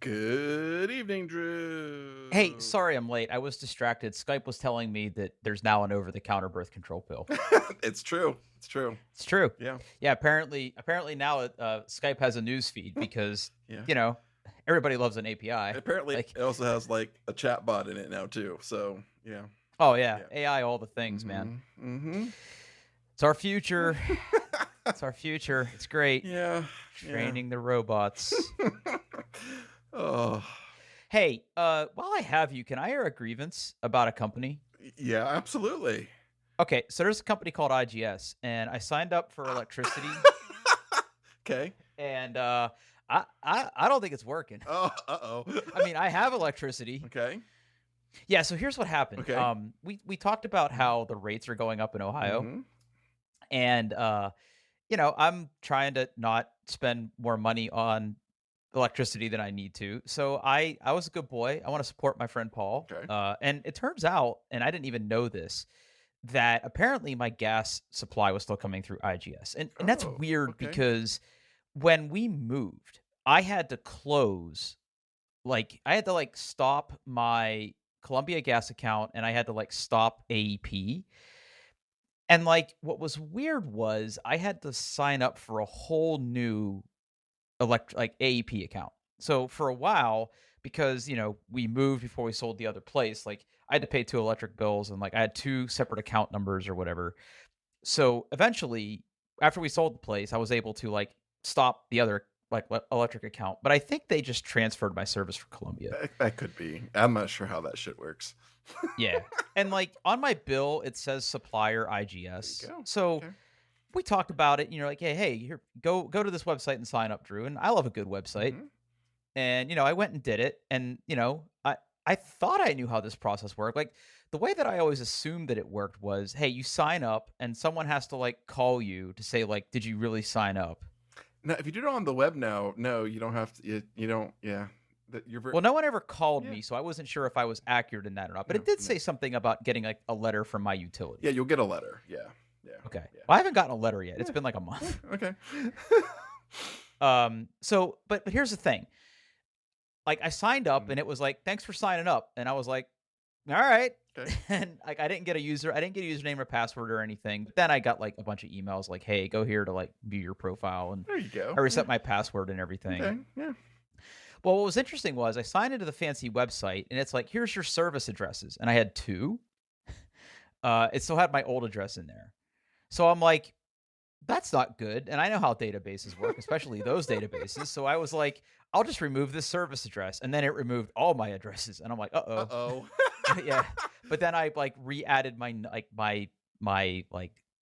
Good evening, Drew. Hey, sorry I'm late. I was distracted. Skype was telling me that there's now an over-the-counter birth control pill. It's true. It's true. It's true. Yeah. Yeah, apparently now Skype has a news feed because, Yeah. you know, everybody loves an API. Apparently, Like, it also has like a chat bot in it now too. So yeah. oh yeah, Yeah. AI, all the things, man. Mm-hmm. It's our future. It's our future. It's great. Yeah. Training the robots. Oh. Hey, while I have you, can I air a grievance about a company? Yeah. Absolutely. Okay, so there's a company called IGS, and I signed up for electricity, Okay. and I don't think it's working. Oh. Uh-oh. I mean, I have electricity. Okay. Yeah, so here's what happened. Okay. We talked about how the rates are going up in Ohio, Mhm. and I'm trying to not spend more money on electricity than I need to. So I was a good boy. I want to support my friend Paul. Okay. And it turns out, and I didn't even know this, that apparently my gas supply was still coming through IGS. And that's Oh, weird okay. because when we moved, I had to stop my Columbia gas account and I had to stop AEP. And what was weird was I had to sign up for a whole new AEP account. So for a while, because we moved before we sold the other place, I had to pay two electric bills and I had two separate account numbers or whatever. So eventually, after we sold the place, I was able to stop the other electric account. But I think they just transferred my service for Columbia. That could be. I'm not sure how that shit works. Yeah. And on my bill, it says supplier IGS. There you go. So Okay. we talked about it, hey, here, go to this website and sign up, Drew. And I love a good website. Mhm. And, I went and did it. And, I thought I knew how this process worked. The way that I always assumed that it worked was, hey, you sign up and someone has to call you to say, did you really sign up? Now, if you do it on the web now, no, you don't have to. You don't. Yeah. Well, no one ever called Yeah. me, so I wasn't sure if I was accurate in that or not. But No, it did no. say something about getting a letter from my utility. Yeah, you'll get a letter. Yeah. Yeah. Okay. Yeah. Well, I haven't gotten a letter yet. It's Yeah. been a month. Okay. But here's the thing. I signed up and it was thanks for signing up. And I was like, all right. Okay. And I didn't get a username or password or anything. But then I got a bunch of emails hey, go here to view your profile. And There you go. I reset my password and everything. Okay. Yeah. Well, what was interesting was I signed into the fancy website and it's here's your service addresses. And I had two. It still had my old address in there. So I'm like, that's not good. And I know how databases work, especially those databases. So I was like, I'll just remove this service address. And then it removed all my addresses. And I'm like, uh-oh. Uh-oh. Yeah. But then I re-added my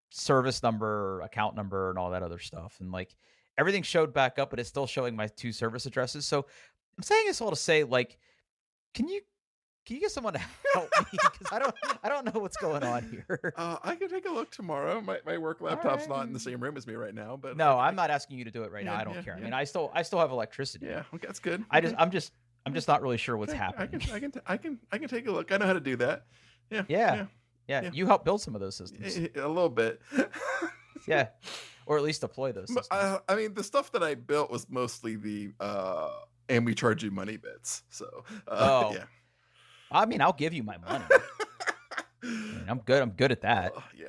service number, account number, and all that other stuff. And everything showed back up, but it's still showing my two service addresses. So I'm saying this all to say, can you get someone to help me? Because I don't know what's going on here. I can take a look tomorrow. My work laptop's not in the right. same room as me right now, but No, I'm not asking you to do it right now. Yeah, I don't yeah, care. I yeah. mean, I still have electricity. yeah, okay, that's good. I'm just not really sure what's Okay, happening. I can take a look. I know how to do that. Yeah. Yeah. Yeah. You helped build some of those systems. A little bit. Yeah. Or at least deploy those But, systems. I mean, the stuff that I built was mostly the and we charge you money bits. So Oh. yeah. I mean, I'll give you my money. I mean, I'm good at that. Yeah.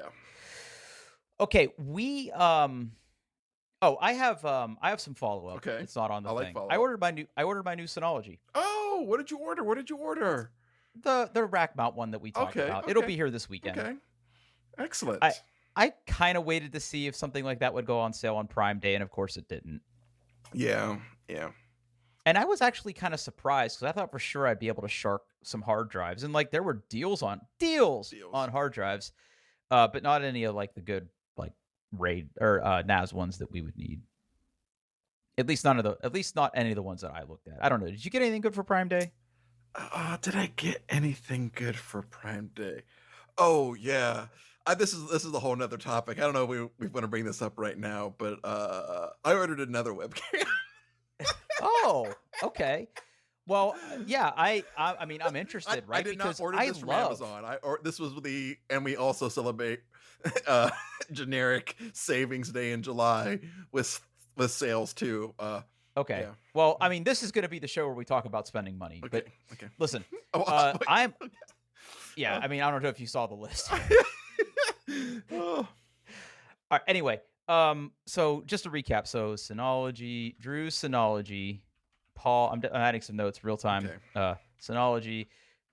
Okay, we I have some follow-up. Okay. It's not on the I like thing. follow-up. I ordered my new Synology. Oh, what did you order? What did you order? The rack mount one that we talked Okay, about. It'll okay. be here this weekend. Okay. Excellent. I kind of waited to see if something like that would go on sale on Prime Day, and of course it didn't. Yeah. Yeah. And I was actually kind of surprised because I thought for sure I'd be able to shark some hard drives, and there were deals on hard drives, but not any of the good RAID or NAS ones that we would need. At least not any of the ones that I looked at. I don't know. Did you get anything good for Prime Day? Did I get anything good for Prime Day? Oh yeah. This is a whole nother topic. I don't know if we want to bring this up right now, but I ordered another webcam. Oh, okay. Well, yeah, I mean, I'm interested, right? I did because not order this from Amazon. This was and we also celebrate generic savings day in July with sales too. Okay. Yeah. Well, I mean, this is going to be the show where we talk about spending money. Okay. But Okay. listen, Oh, wait. I'm Okay. yeah. Uh, I mean, I don't know if you saw the list. oh, All right, anyway, so just to recap, so Synology, Drew Synology, Paul. I'm adding some notes real time. okay. Synology,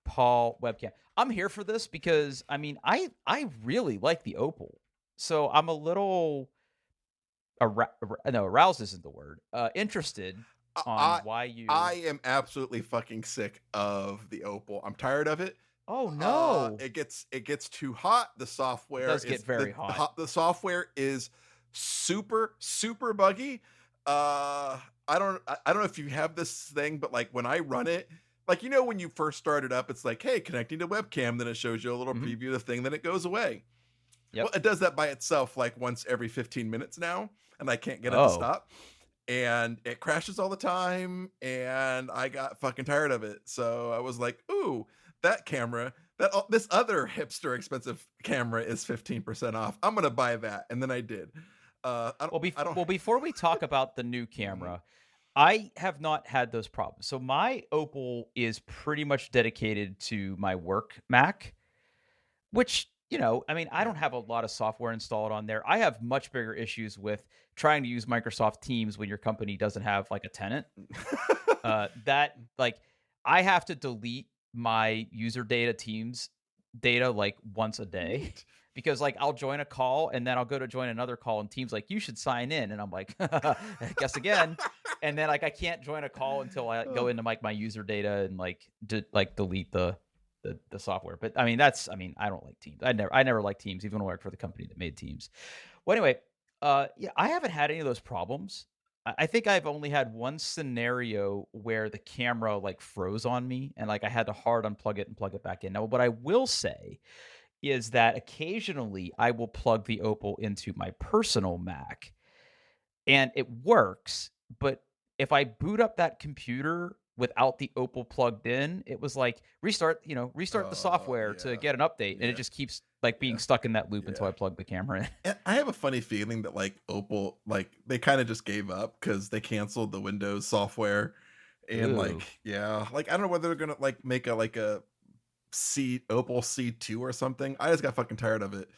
Paul webcam. I'm here for this because I mean, I really like the Opal, so I'm a little no, aroused isn't the word. Interested on I why I you. am absolutely fucking sick of the Opal. I'm tired of it. Oh no, It gets too hot. The it software does get is very hot. the software is super buggy. I don't know if you have this thing, but like when I run it, like when you first start it up, it's like, hey, connecting to webcam, then it shows you a little Hmm. preview of the thing, then it goes away. Well, Yep. it does that by itself like once every 15 minutes now, and I can't get it to Oh, stop. And it crashes all the time, and I got fucking tired of it. So I was like, "Ooh, that camera, this other hipster expensive camera is 15% off. I'm gonna buy that." And then I did. I don't. well, before we talk about the new Mhm. camera, I have not had those problems. So my Opal is pretty much dedicated to my work Mac, which, I mean, I Yeah. don't have a lot of software installed on there. I have much bigger issues with trying to use Microsoft Teams when your company doesn't have like a tenant. That like I have to delete my user data Teams data like once a day Neat. because like I'll join a call and then I'll go to join another call and Teams like you should sign in and I'm like guess again, and then like I can't join a call until I go Oh, into like my user data and like delete the software. But I mean I don't like Teams. I never liked Teams even when I worked for the company that made Teams. Well, anyway, yeah, I haven't had any of those problems. I think I've only had one scenario where the camera like froze on me and like I had to hard unplug it and plug it back in. Now, what I will say is that occasionally I will plug the Opal into my personal Mac and it works, but if I boot up that computer without the Opal plugged in, it was like restart the software to yeah, get an update and it yeah, just keeps like being yeah, stuck in that loop until yeah. I plug the camera in. And I have a funny feeling that like Opal, like they kind of just gave up because they canceled the Windows software, and Ooh. like yeah, like I don't know whether they're gonna like make a C Opal C2 or something. I just got fucking tired of it.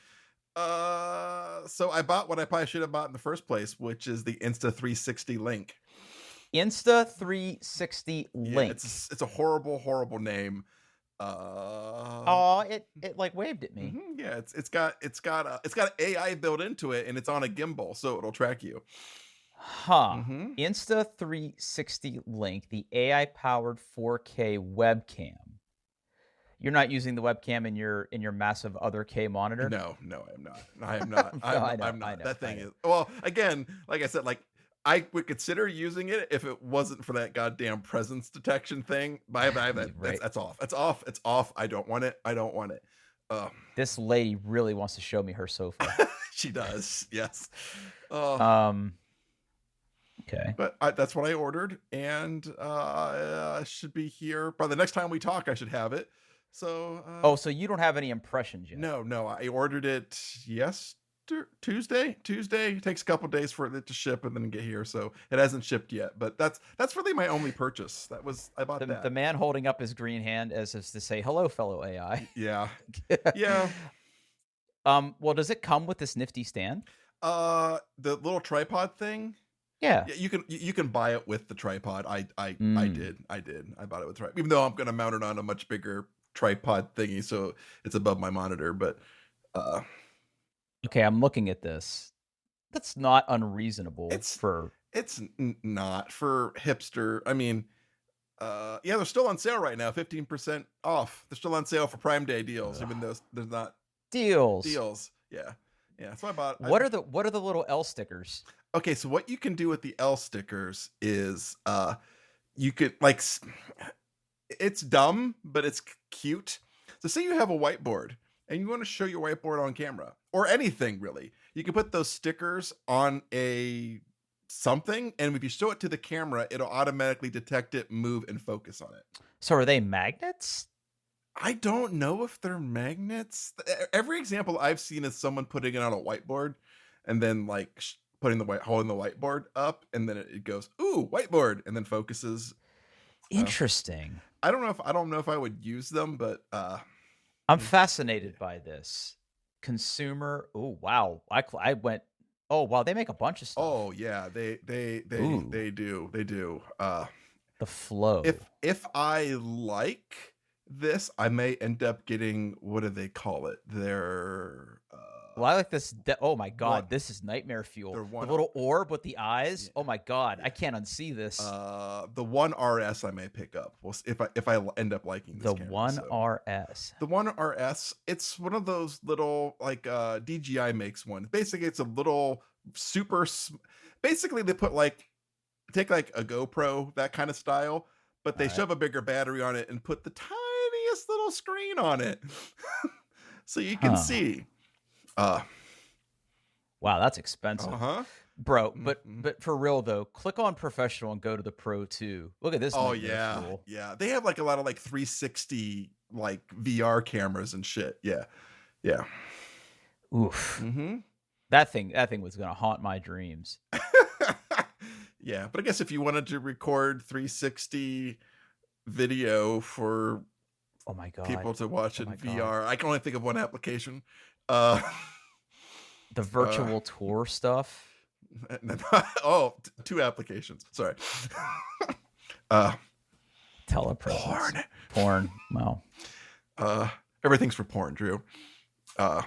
So I bought what I probably should have bought in the first place, which is the Insta 360 Link. Insta 360 Yeah, Link. it's a horrible name. Uh, Oh, it like waved at me. yeah, it's got AI built into it, and it's on a gimbal, so it'll track you. Huh. Hmm. Insta 360 Link, the AI powered 4K webcam. You're not using the webcam in your massive other K monitor? No, no, I am not. I am not. No, I'm I not. know, That I thing know. is well. Again, like I said, like I would consider using it if it wasn't for that goddamn presence detection thing. Bye. Right. That's off. It's off. It's off. I don't want it. I don't want it. Uh, This lady really wants to show me her sofa. she does. Yes. Uh, Um, okay. but that's what I ordered, and should be here by the next time we talk. I should have it. So Oh, so you don't have any impressions yet. no, I ordered it Tuesday. Tuesday. It takes a couple days for it to ship and then get here, so it hasn't shipped yet. But that's really my only purchase. I bought The that. man holding up his green hand as if to say, "Hello, fellow AI." Yeah, yeah. Well, does it come with this nifty stand? The little tripod thing. Yeah. Yeah, you can buy it with the tripod. I Mm. did. I bought it with tripod, even though I'm gonna mount it on a much bigger tripod thingy, so it's above my monitor. But uh, Okay, I'm looking at this. That's not unreasonable it's for. not for hipster. I mean, yeah, they're still on sale right now, 15% off. They're still on sale for Prime Day deals, even Ugh. though there's not Deals. deals. Yeah, yeah. So I bought. What are the little L stickers? Okay, so what you can do with the L stickers is, you could like, it's dumb, but it's cute. So say you have a whiteboard and you want to show your whiteboard on camera or anything really, you can put those stickers on a something, and if you show it to the camera, it'll automatically detect it, move, and focus on it. So are they magnets? I don't know if they're magnets. Every example I've seen is someone putting it on a whiteboard and then like putting holding the whiteboard up, and then it goes, "Ooh, whiteboard," and then focuses. Uh, Interesting. I don't know if I would use them, but I'm mm, yeah. fascinated by this. Consumer. Oh, wow. I went, oh, wow. They make a bunch of stuff. Oh yeah, Ooh, they do. the flow. If I like this, I may end up getting, what do they call it? Their Well, I like this. Oh my one God, this is nightmare fuel. their The one little orb with the yeah. eyes. Oh my God, I can't unsee this. The one RS I may pick up. If I end up liking this The camera. One So RS. the one RS, it's one of those little, like, DJI makes one. Basically, it's a little basically they put like, take like a GoPro, that kind of style, but All they right. shove a bigger battery on it and put the tiniest little screen on it. So you can Huh. see. Uh Wow, that's expensive, uh-huh. bro. But Mhm. for real though, click on professional and go to the pro too. Look at this Oh nightmare yeah. fuel. Yeah. They have like a lot of like 360 like VR cameras and shit. Yeah. Yeah. Oof. Mhm. That thing was gonna haunt my dreams. Yeah, but I guess if you wanted to record 360 video for Oh my God. people to watch Oh in my God. VR, I can only think of one application. Uh The uh virtual tour stuff. oh, two applications. Sorry. uh Telepresence. Porn. Porn. Well, Uh Everything's for porn, Drew. Uh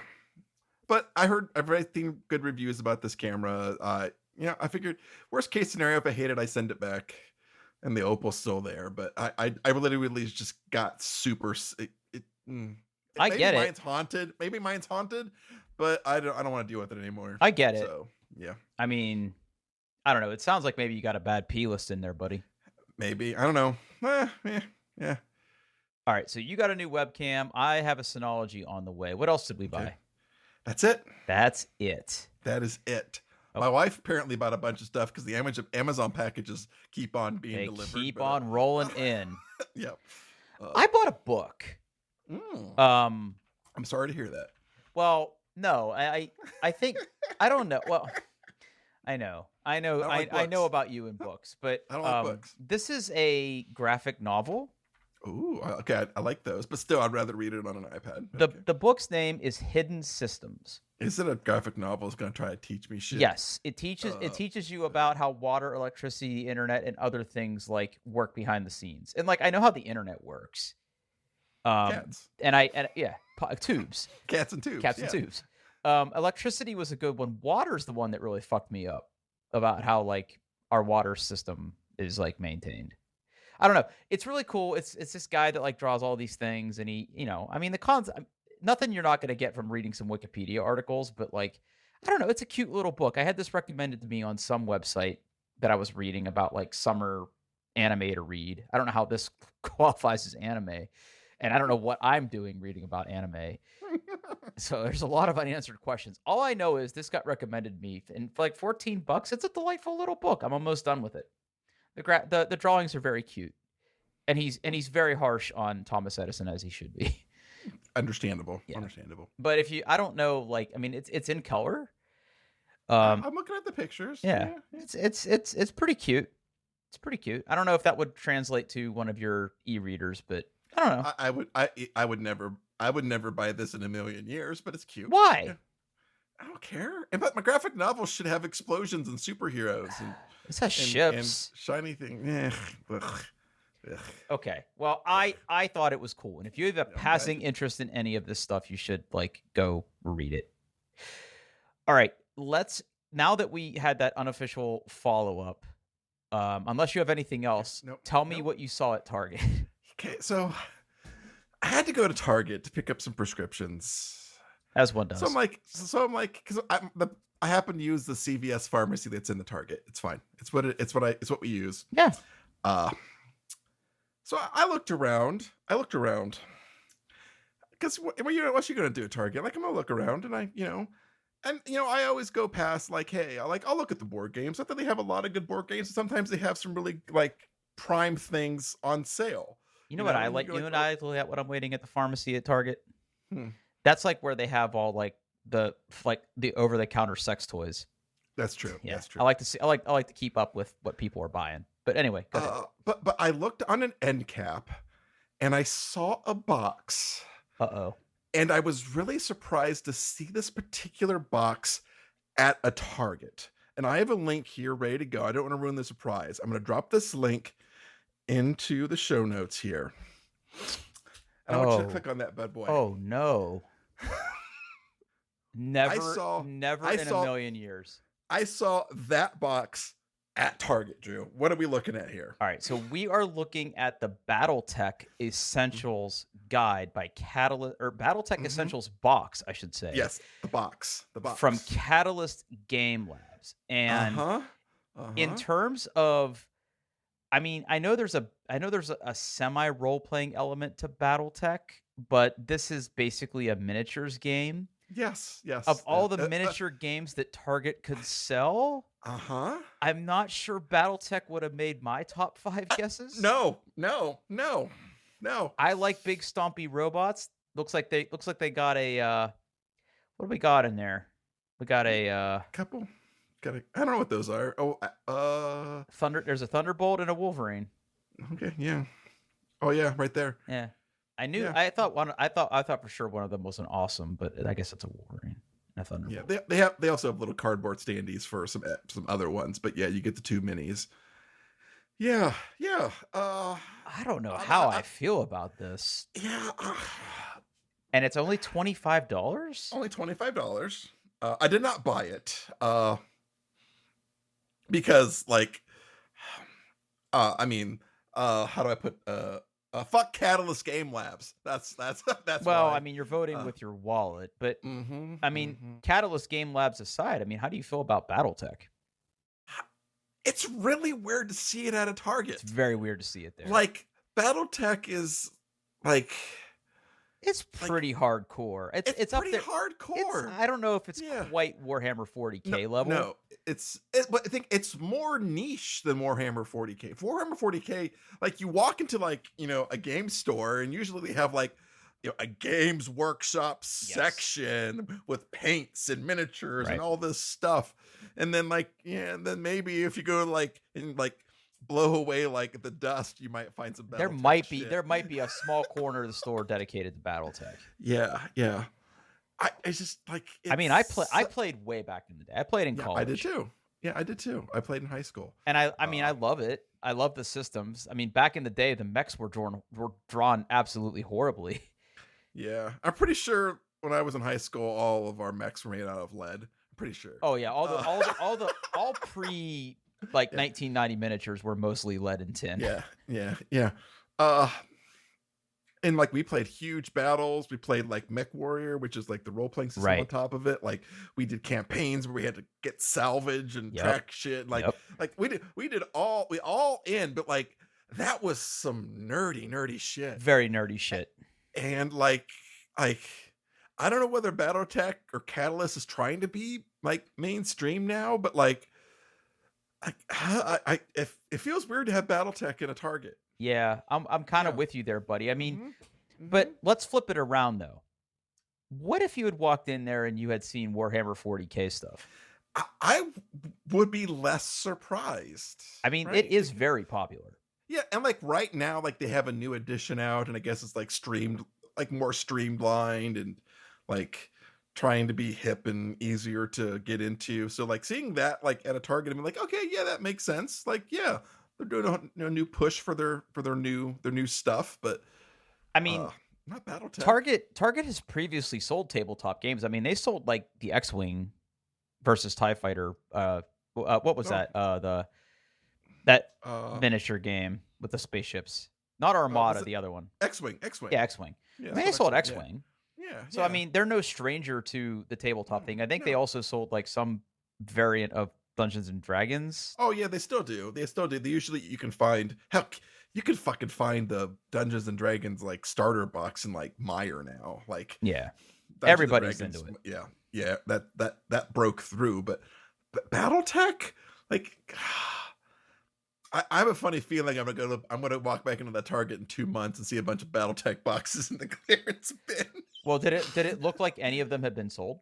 but I heard everything good reviews about this camera. Yeah, I figured worst case scenario, if I hate it, I send it back, and the Opal's still there. But I literally just got super. I Maybe get it. mine's haunted. Maybe mine's haunted, but I don't want to deal with it anymore. I get it. So yeah, I mean, I don't know. It sounds like maybe you got a bad P list in there, buddy. maybe I don't know. Yeah, yeah. All right, so you got a new webcam. I have a Synology on the way. What else did we Okay, buy? that's it. That's it. That is it. Oh, My wife apparently bought a bunch of stuff because the Amazon packages keep on being they delivered. keep But on rolling in. yeah. Uh, I bought a book. mm, Um, I'm sorry to hear that. well, no, I think I don't know. Well, I don't like I know books. about you in books, but I don't like books. this is a graphic novel. Ooh, okay. I like those, but still, I'd rather read it on an iPad. the Okay. The book's name is Hidden Systems. Is it a graphic novel? Is going to try to teach me shit? Yes, it Uh, teaches you about how water, electricity, internet, and other things like work behind the scenes. And like I know how the internet works. cats, And yeah, tubes, cats and tubes. caps and Yeah. tubes. Electricity was a good one. Water's the one that really fucked me up about how like our water system is like maintained. I don't know. It's really cool. It's this guy that like draws all these things, and he, I mean, the cons. Nothing you're not going to get from reading some Wikipedia articles, but like, I don't know. It's a cute little book. I had this recommended to me on some website that I was reading about like summer anime to read. I don't know how this qualifies as anime, and I don't know what I'm doing reading about anime. So there's a lot of unanswered questions. All I know is this got recommended me, and for like $14, it's a delightful little book. I'm almost done with it. The drawings are very cute, and he's very harsh on Thomas Edison, as he should be. Understandable. Yeah, Understandable. but if you, I don't know, like I mean, it's in color. I'm looking at the pictures. Yeah, Yeah. Yeah. it's pretty cute. It's pretty cute. I don't know if that would translate to one of your e-readers, but I don't know I would never buy this in a million years, but it's cute. Yeah. why. I don't care. And but my graphic novels should have explosions and superheroes This has and ships. shiny things. Ugh, ugh, ugh. Okay. Well, I thought it was cool, and if you have a Yeah, I'm glad passing interest in any of this stuff, you should like go read it. All right. Let's, now that we had that unofficial follow up. Unless you have anything else, Nope. tell me Nope. what you saw at Target. Okay, so I had to go to Target to pick up some prescriptions. As one does. Because I happen to use the CVS pharmacy that's in the Target. It's fine. It's what we use. Yeah. Uh, so I looked around. Because what's you gonna do at Target? Like, I'm gonna look around, and I always go past like, hey, I'll look at the board games. I thought they have a lot of good board games. Sometimes they have some really like prime things on sale. You know what I And like? you're You know like, what I look at when I'm waiting at the pharmacy at Target? hmm. That's like where they have all like the over the counter sex toys. That's true. Yeah, That's I true. like to see. I like to keep up with what people are buying. But anyway, go ahead. But I looked on an end cap and I saw a box, Uh-oh. and I was really surprised to see this particular box at a Target. And I have a link here ready to go. I don't want to ruin the surprise. I'm going to drop this link into the show notes here. And I want you to Oh. click on that bad boy. Oh no. I Never, saw never I in a saw million years. I saw that box at Target, Drew. What are we looking at here? All right, so we are looking at the BattleTech Essentials Guide by Catalyst, or BattleTech Mm-hmm. Essentials box, I should say. Yes, the box. The box. From Catalyst Game Labs. And in terms of, I mean, I know there's a semi role playing element to BattleTech, but this is basically a miniatures game. Yes, yes. Of all the miniature games that Target could sell, I'm not sure BattleTech would have made my top 5 guesses. No. I like big stompy robots. Looks like they got a what do we got in there? We got a couple. I don't know what those are. There's a Thunderbolt and a Wolverine. Okay, yeah. Oh yeah, right there. Yeah. I knew. Yeah. I thought for sure one of them was an Awesome, but I guess it's a Wolverine and a Thunderbolt. Yeah, they also have little cardboard standees for some other ones, but yeah, you get the 2 minis. Yeah. I don't know how I feel about this. Yeah. And it's only $25? Only $25. I did not buy it. Because like I mean, how do I put fuck Catalyst Game Labs. That's well, why. I mean, you're voting with your wallet, but I mean, Catalyst Game Labs aside, I mean, how do you feel about BattleTech? It's really weird to see it at a Target. It's very weird to see it there. Like BattleTech is like it's pretty hardcore. It's up pretty there. Hardcore. I don't know if it's quite Warhammer 40K level. No, but I think it's more niche than Warhammer 40K. Warhammer 40K, like you walk into like, you know, a game store and usually they have like, you know, a games workshop section with paints and miniatures and all this stuff. And then like, and then maybe if you go like and like blow away like the dust, you might find some BattleTech there might be a small corner of the store dedicated to BattleTech. Yeah. I just like I mean, I played way back in the day. I played in college. I did too. Yeah, I did too. I played in high school. And I mean, I love it. I love the systems. I mean, back in the day, the mechs were drawn absolutely horribly. Yeah. I'm pretty sure when I was in high school, all of our mechs were made out of lead. I'm pretty sure. Oh yeah, all pre like 1990 miniatures were mostly lead and tin. Yeah. And like we played huge battles. We played like Mech Warrior, which is like the role playing system on top of it. Like we did campaigns where we had to get salvage and track shit. Like we all in, but like that was some nerdy shit. Very nerdy shit. And like I don't know whether BattleTech or Catalyst is trying to be like mainstream now, but like it feels weird to have BattleTech in a Target. Yeah, I'm kind of with you there, buddy. I mean, but let's flip it around though. What if you had walked in there and you had seen Warhammer 40K stuff? I would be less surprised. I mean, it is very popular. Yeah, and like right now, like they have a new edition out, and I guess it's like more streamlined and like trying to be hip and easier to get into. So like seeing that like at a Target, I'm like, okay, yeah, that makes sense. Like, yeah, they're doing a new push for their new stuff, but I mean, not BattleTech. Target has previously sold tabletop games. I mean, they sold like the X-Wing versus TIE Fighter. What was that? That miniature game with the spaceships. Not Armada, the other one. X-Wing. Yeah, X-Wing. Yeah, I mean, they sold X-Wing. Yeah. So I mean, they're no stranger to the tabletop thing. I think they also sold like some variant of Dungeons and Dragons. Oh yeah, they still do. They usually you can find you can fucking find the Dungeons and Dragons like starter box in like Meijer now. Like yeah, Dungeons everybody's into it. Yeah. That broke through, but BattleTech, like I have a funny feeling I'm gonna walk back into that Target in 2 months and see a bunch of BattleTech boxes in the clearance bin. Well, did it look like any of them had been sold?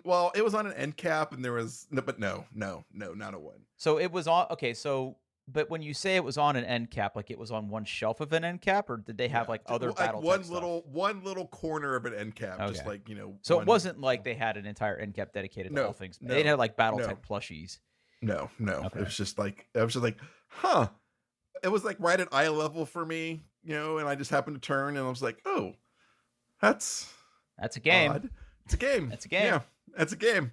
Well, it was on an end cap, and there was no, but no, not a one. So it was on. Okay, so but when you say it was on an end cap, like it was on one shelf of an end cap, or did they have Yeah, like other like BattleTech stuff? one little corner of an end cap, just Okay. like So it one. wasn't like they had an entire end cap dedicated to all No, things. They no, had like no, BattleTech plushies. no. It Okay. was just like I was just like, huh. It was like right at eye level for me, and I just happened to turn, and I was like, oh, that's That's a game. odd. It's a game. That's a game. Yeah, that's a game.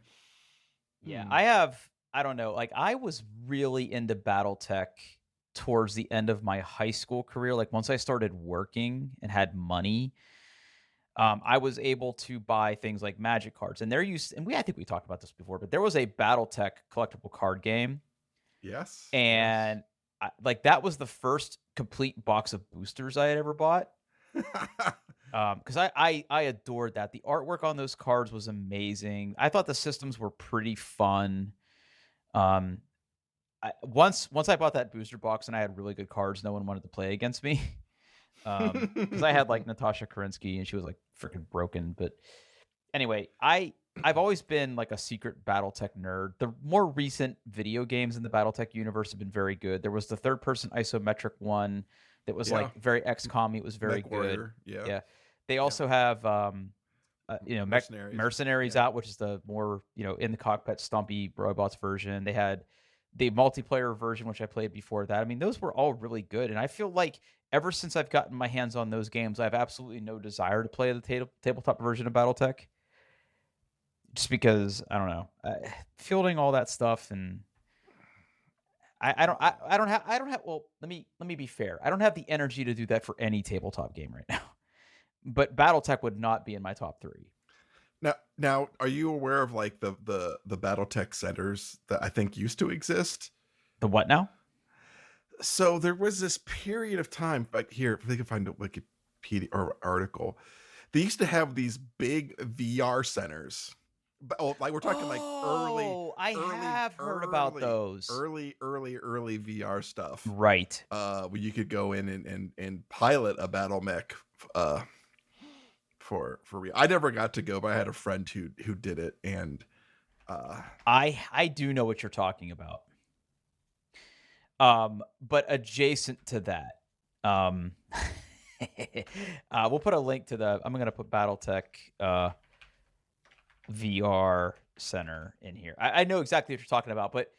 Yeah, Hmm. I have. I don't know. Like I was really into BattleTech towards the end of my high school career. Like once I started working and had money, I was able to buy things like Magic cards, and I think we talked about this before, but there was a BattleTech collectible card game, Yes. and like that was the first complete box of boosters I had ever bought. Yes. Because I adored that. The artwork on those cards was amazing. I thought the systems were pretty fun. Um, once I bought that booster box and I had really good cards, no one wanted to play against me. Because I had like Natasha Kerensky and she was like freaking broken. But anyway, I've always been like a secret BattleTech nerd. The more recent video games in the BattleTech universe have been very good. There was the third person isometric one that was Yeah. like very XCOM. It was very Mech good. Warrior. Yeah. Yeah. They also have Mercenaries. Mercenaries Yeah. out, which is the more in the cockpit stumpy robots version. They had the multiplayer version, which I played before that. I mean, those were all really good, and I feel like ever since I've gotten my hands on those games, I have absolutely no desire to play the tabletop version of BattleTech, just because I don't know, fielding all that stuff, and I don't have. Well, let me be fair. I don't have the energy to do that for any tabletop game right now. But BattleTech would not be in my top 3. Now, are you aware of like the BattleTech centers that I think used to exist? The what now? So there was this period of time, like here, if they can find a Wikipedia or article, they used to have these big VR centers. Like we're talking like I have heard about those. early VR stuff. Right. Where you could go in and pilot a battle mech, for real. I never got to go, but I had a friend who did it, and I do know what you're talking about. But adjacent to that, we'll put a link to I'm going to put BattleTech VR Center in here. I know exactly what you're talking about, but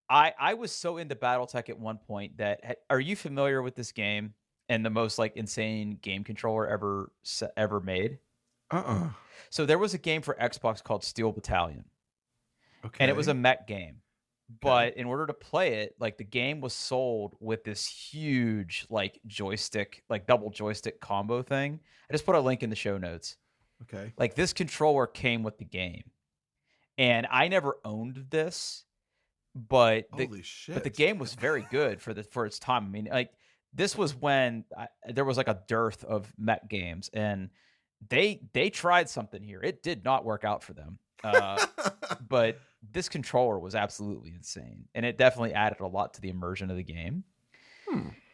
I was so into BattleTech at one point that are you familiar with this game and the most like insane game controller ever made? So there was a game for Xbox called Steel Battalion. Okay. And it was a mech game. But in order to play it, like the game was sold with this huge like joystick, like double joystick combo thing. I just put a link in the show notes. Okay. Like this controller came with the game. And I never owned this, but holy shit. But the game was very good for its time. I mean, like this was when there was like a dearth of mech games, and they tried something here. It did not work out for them. But this controller was absolutely insane, and it definitely added a lot to the immersion of the game.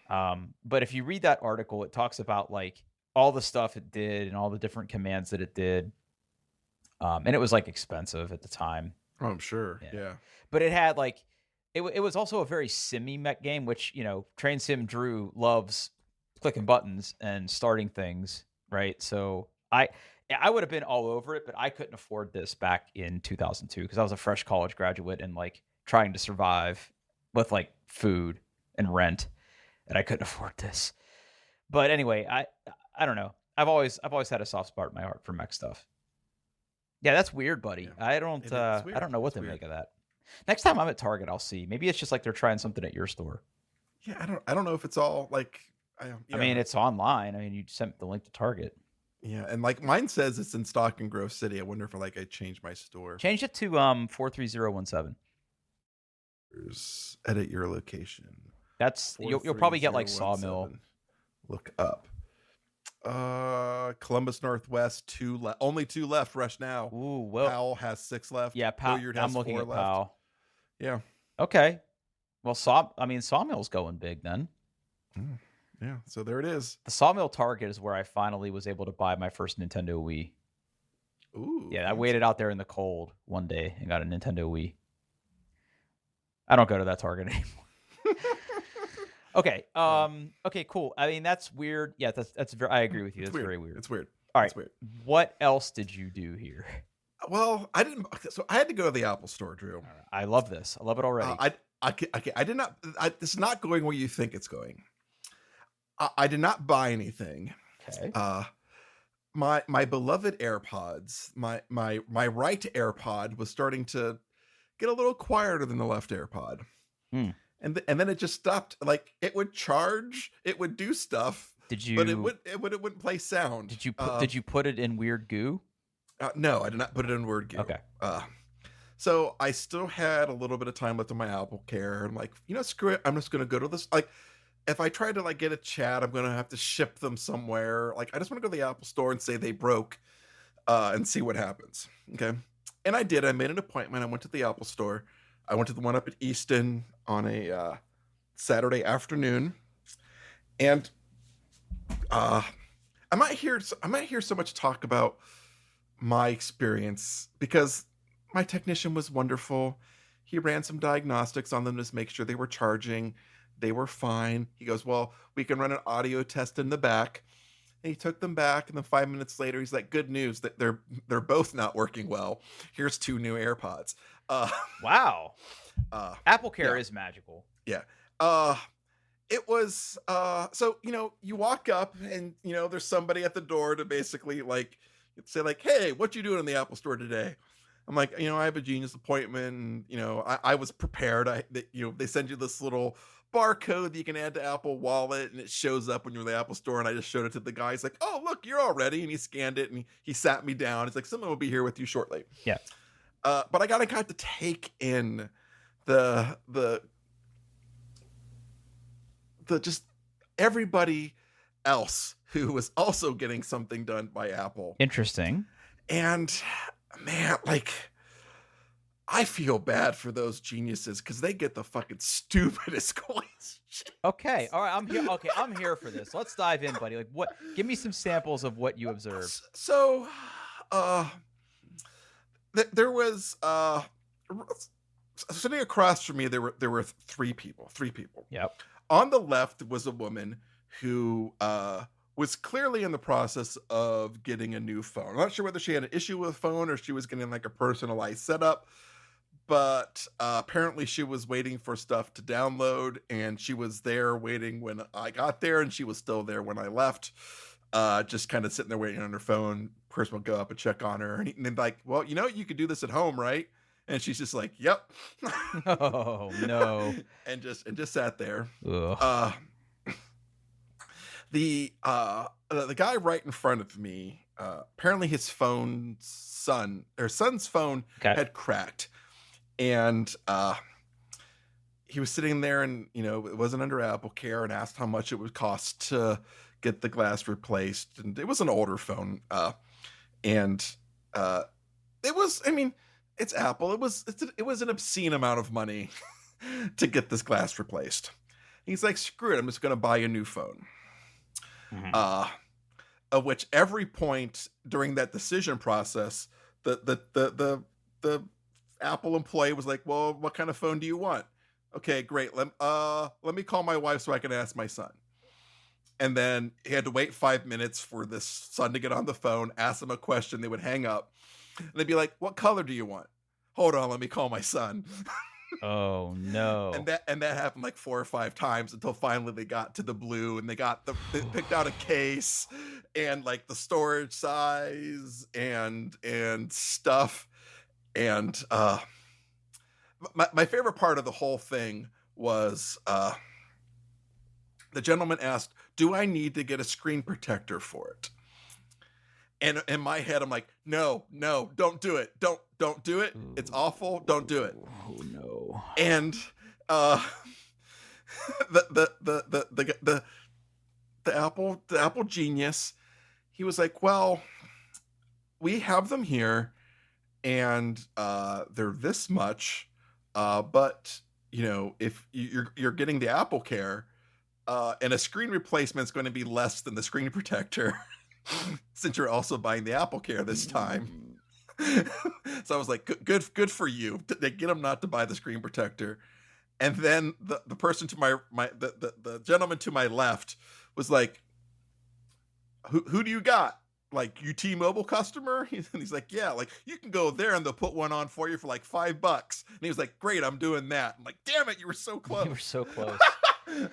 But if you read that article, it talks about like all the stuff it did and all the different commands that it did. And it was like expensive at the time. Oh, I'm sure. Yeah. But it had like it was also a very simmy mech game, which Train Sim Drew loves clicking buttons and starting things, right? So I would have been all over it, but I couldn't afford this back in 2002 because I was a fresh college graduate and like trying to survive with like food and rent, and I couldn't afford this. But anyway, I don't know. I've always had a soft spot in my heart for mech stuff. Yeah, that's weird, buddy. Yeah. I don't know what to make of that. Next time I'm at Target, I'll see. Maybe it's just like they're trying something at your store. Yeah, I don't know if it's all like I mean, it's online. I mean, you sent the link to Target. Yeah, and like mine says it's in stock in Grove City. I wonder if I changed my store. Change it to 43017. Edit your location. That's you'll probably get like Sawmill. Look up. Columbus Northwest, only 2 left. Rush now. Ooh, well, Powell has 6 left. Yeah, I'm looking at Powell. Yeah. Okay. Well, Sawmill's going big then. Yeah. So there it is. The Sawmill Target is where I finally was able to buy my first Nintendo Wii. Ooh, Yeah, I waited fancy. out there in the cold one day and got a Nintendo Wii. I don't go to that Target anymore. Okay. Uh, Okay. Cool. I mean, that's weird. Yeah. That's very. I agree with you. it's That's weird. very weird. It's weird. All right. It's weird. What else did you do here? Well, I didn't. So I had to go to the Apple Store, Drew. All right. I love this. I love it Uh, already. I, I did not. This is not going where you think it's going. I did not buy anything. Okay. Uh, my beloved AirPods, my right AirPod was starting to get a little quieter than the left AirPod, Hmm. and then it just stopped. Like it would charge, it would do stuff, Did but you it wouldn't play sound. did you put it in weird goo? No, I did not put it in Word Goo. Okay. So I still had a little bit of time left on my Apple Care. I'm like, screw it. I'm just gonna go to this. Like, if I try to like get a chat, I'm gonna have to ship them somewhere. Like, I just want to go to the Apple Store and say they broke, and see what happens. Okay. And I did. I made an appointment. I went to the Apple Store. I went to the one up at Easton on a Saturday afternoon, and uh, I might hear so much talk about my experience because my technician was wonderful. He ran some diagnostics on them to make sure they were charging. They were fine. He goes, "Well, we can run an audio test in the back." And he took them back, and then 5 minutes later, he's like, "Good news that they're both not working well. Here's 2 new AirPods." Uh, Wow. uh, Apple Care yeah, is magical. yeah. Uh, it was so you walk up and there's somebody at the door to basically like say like, "Hey, what you doing in the Apple Store today?" I'm like, I have a Genius appointment, and I was prepared. They send you this little barcode that you can add to Apple Wallet, and it shows up when you're in the Apple Store. And I just showed it to the guy. He's like, "Oh, look, you're all ready." And he scanned it, and he sat me down. He's like, "Someone will be here with you shortly." Yeah. But I got to take in the just everybody else who was also getting something done by Apple. Interesting. And man, like, I feel bad for those geniuses because they get the fucking stupidest coins. Okay. All right. I'm here. Okay. I'm here for this. Let's dive in, buddy. Like, what? Give me some samples of what you observed. So, uh, there was sitting across from me. There were three people. Yep. On the left was a woman who was clearly in the process of getting a new phone. I'm not sure whether she had an issue with a phone or she was getting like a personalized setup, but apparently she was waiting for stuff to download, and she was there waiting when I got there, and she was still there when I left, just kind of sitting there waiting on her phone. Person will go up and check on her, and then like, "Well, you could do this at home, right?" And she's just like, "Yep." Oh no. and just sat there. Ugh. Uh, the guy right in front of me, apparently his son's phone Okay. had cracked, and he was sitting there, and it wasn't under Apple Care, and asked how much it would cost to get the glass replaced, and it was an older phone, and it was, I mean, it's Apple. It was an obscene amount of money to get this glass replaced. He's like, "Screw it, I'm just going to buy a new phone." Mhm. Of which every point during that decision process, the Apple employee was like, "Well, what kind of phone do you want?" "Okay, great. Let me call my wife so I can ask my son." And then he had to wait 5 minutes for this son to get on the phone, ask him a question. They would hang up, and they'd be like, "What color do you want?" "Hold on, let me call my son." Oh and no. that happened like 4 or 5 times until finally they got to the blue, and they picked out a case and like the storage size and stuff. And my favorite part of the whole thing was the gentleman asked, "Do I need to get a screen protector for it?" And in my head, I'm like, "No, don't do it. Don't do it. It's awful. Don't do it." Oh no. And uh the Apple genius, he was like, "Well, we have them here, and they're this much, but if you're getting the Apple Care, and a screen replacement is going to be less than the screen protector." Since you're also buying the Apple Care this time. So I was like, good for you. They get him not to buy the screen protector. And then the person to the gentleman to my left was like, who do you got? Like, you T-Mobile customer? And he's like, yeah, like, you can go there and they'll put one on for you for like $5. And he was like, great, I'm doing that. I'm like, damn it, you were so You were close. so close. Ugh.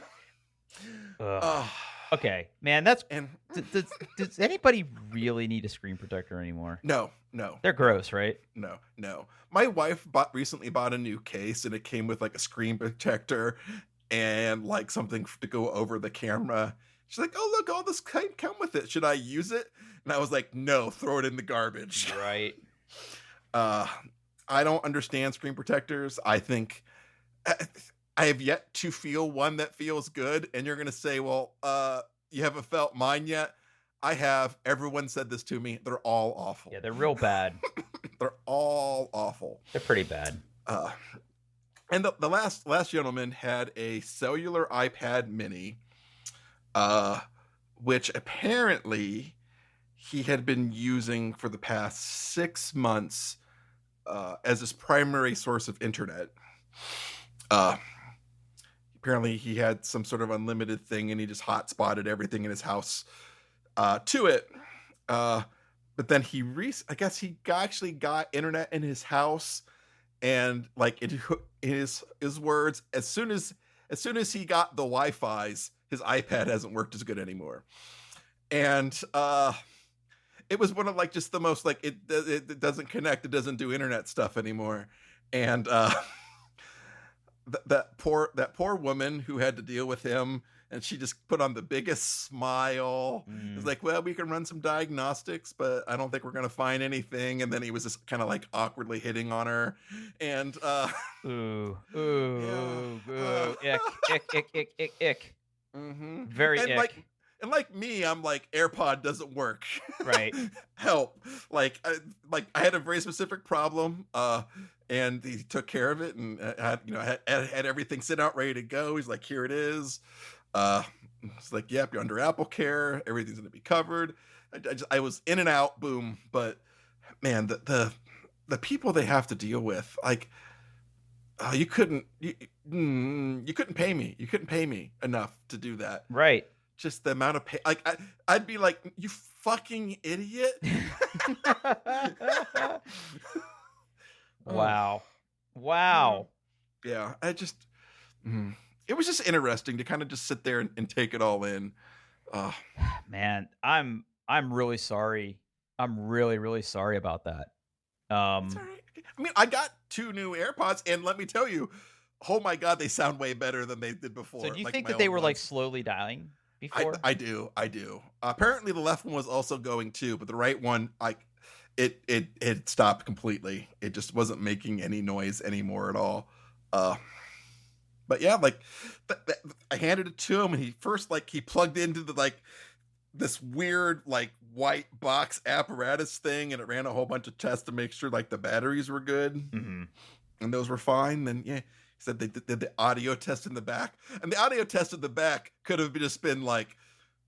uh, Okay, man, that's and does anybody really need a screen protector anymore? no, no, They're no, gross, right? no. My wife recently bought a new case, and it came with like a screen protector and like something to go over the camera. She's like, "Oh, look, all this come with it. Should I use it?" And I was like, "No, throw it in the garbage." Right. Uh, I don't understand screen protectors. I think I have yet to feel one that feels good. And you're gonna say, "Well, you haven't felt mine yet." I have. Everyone said this to me. They're all awful. Yeah, they're real bad. They're all awful. They're pretty bad. Uh, and the last gentleman had a cellular iPad Mini, uh, which apparently he had been using for the past 6 months as his primary source of internet. Uh, Apparently, he had some sort of unlimited thing, and he just hotspotted everything in his house to it. But then I guess he actually got internet in his house, and like in his words, as soon as he got the Wi-Fi's, his iPad hasn't worked as good anymore. And it was one of like just the most like it doesn't connect, it doesn't do internet stuff anymore. And that poor woman who had to deal with him, and she just put on the biggest smile. It's like, well, we can run some diagnostics, but I don't think we're gonna find anything. And then he was just kind of like awkwardly hitting on her, and Ooh, yeah, ick. mm-hmm. Very and ick. like me, I'm like, AirPod doesn't work. Right. Help! I had a very specific problem, and he took care of it, and had everything sent out ready to go. He's like, here it is. It's like, yep, you're under Apple Care. Everything's gonna be covered. I was in and out, boom. But man, the people they have to deal with, like, you couldn't pay me. You couldn't pay me enough to do that. Right. Just the amount of pay, like I'd be like, you fucking idiot. Wow. Yeah, it was just interesting to kind of just sit there and take it all in. Man, I'm really sorry. I'm really sorry about that. It's all right. I mean, I got 2 new AirPods, and let me tell you, oh my god, they sound way better than they did before. So do you like think my that they old were like ones. slowly dying before? I do. Apparently, the left one was also going too, but the right one, it stopped completely. It just wasn't making any noise anymore at all. But yeah, like I handed it to him, and he first he plugged into this weird white box apparatus thing, and it ran a whole bunch of tests to make sure the batteries were good, Mm-hmm. and those were fine. Then he said they did the audio test in the back, and the audio test in the back could have just been like,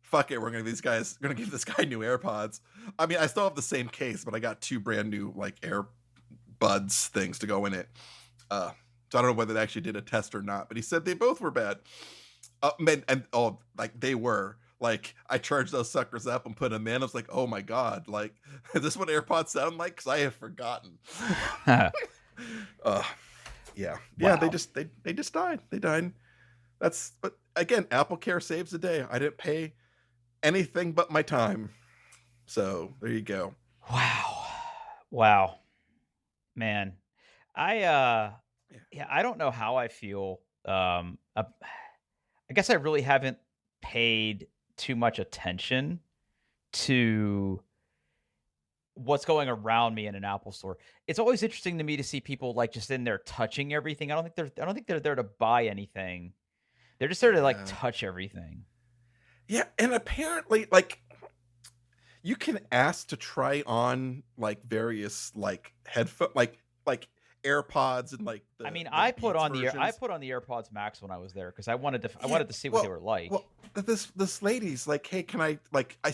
fuck it, we're gonna give this guy new AirPods. I mean, I still have the same case, but I got 2 brand new AirBuds things to go in it. So I don't know whether they actually did a test or not, but he said they both were bad. They were. I charged those suckers up and put them in. I was like, oh my god, is this what AirPods sound like? Because I have forgotten. Yeah. Wow. They just died. They died. But again, Apple Care saves the day. I didn't pay anything but my time. So there you go. Wow. Man. I don't know how I feel. I guess I really haven't paid too much attention to what's going around me in an Apple store. It's always interesting to me to see people just in there touching everything. I don't think they're there to buy anything. They're just there to touch everything. Yeah, and apparently you can ask to try on various headphone AirPods and I put Beats on versions. I put on the AirPods Max when I was there because I wanted to see what they were like. Well, this lady's like, hey, can I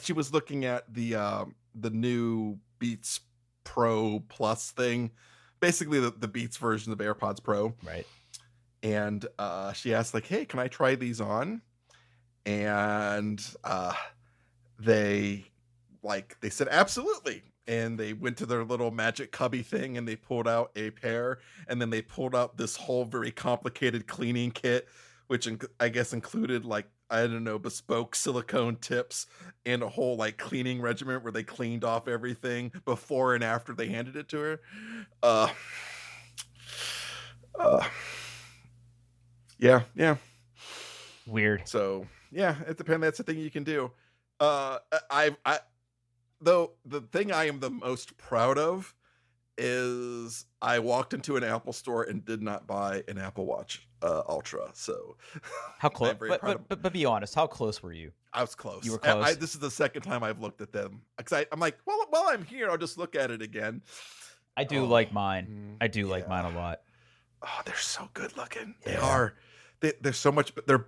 she was looking at the new Beats Pro Plus thing, basically the Beats version of AirPods Pro. Right. And she asked like, "Hey, can I try these on?" And they they said absolutely, and they went to their little magic cubby thing and they pulled out a pair, and then they pulled out this whole very complicated cleaning kit, which I guess included like, I don't know, bespoke silicone tips and a whole like cleaning regimen where they cleaned off everything before and after they handed it to her. uh uh yeah. Weird. So yeah, it depends. That's the thing you can do. I though the thing I am the most proud of is I walked into an Apple store and did not buy an Apple Watch Ultra. So How close? I'm very But proud of. but be honest. How close were you? I was You close. were close. This is the second time I've looked at them because I'm like, well, while I'm here, I'll just look at it again. I do Oh, like mine. I do like mine yeah. a lot. Oh, they're so good looking. They Yeah. are. They're so much. They're.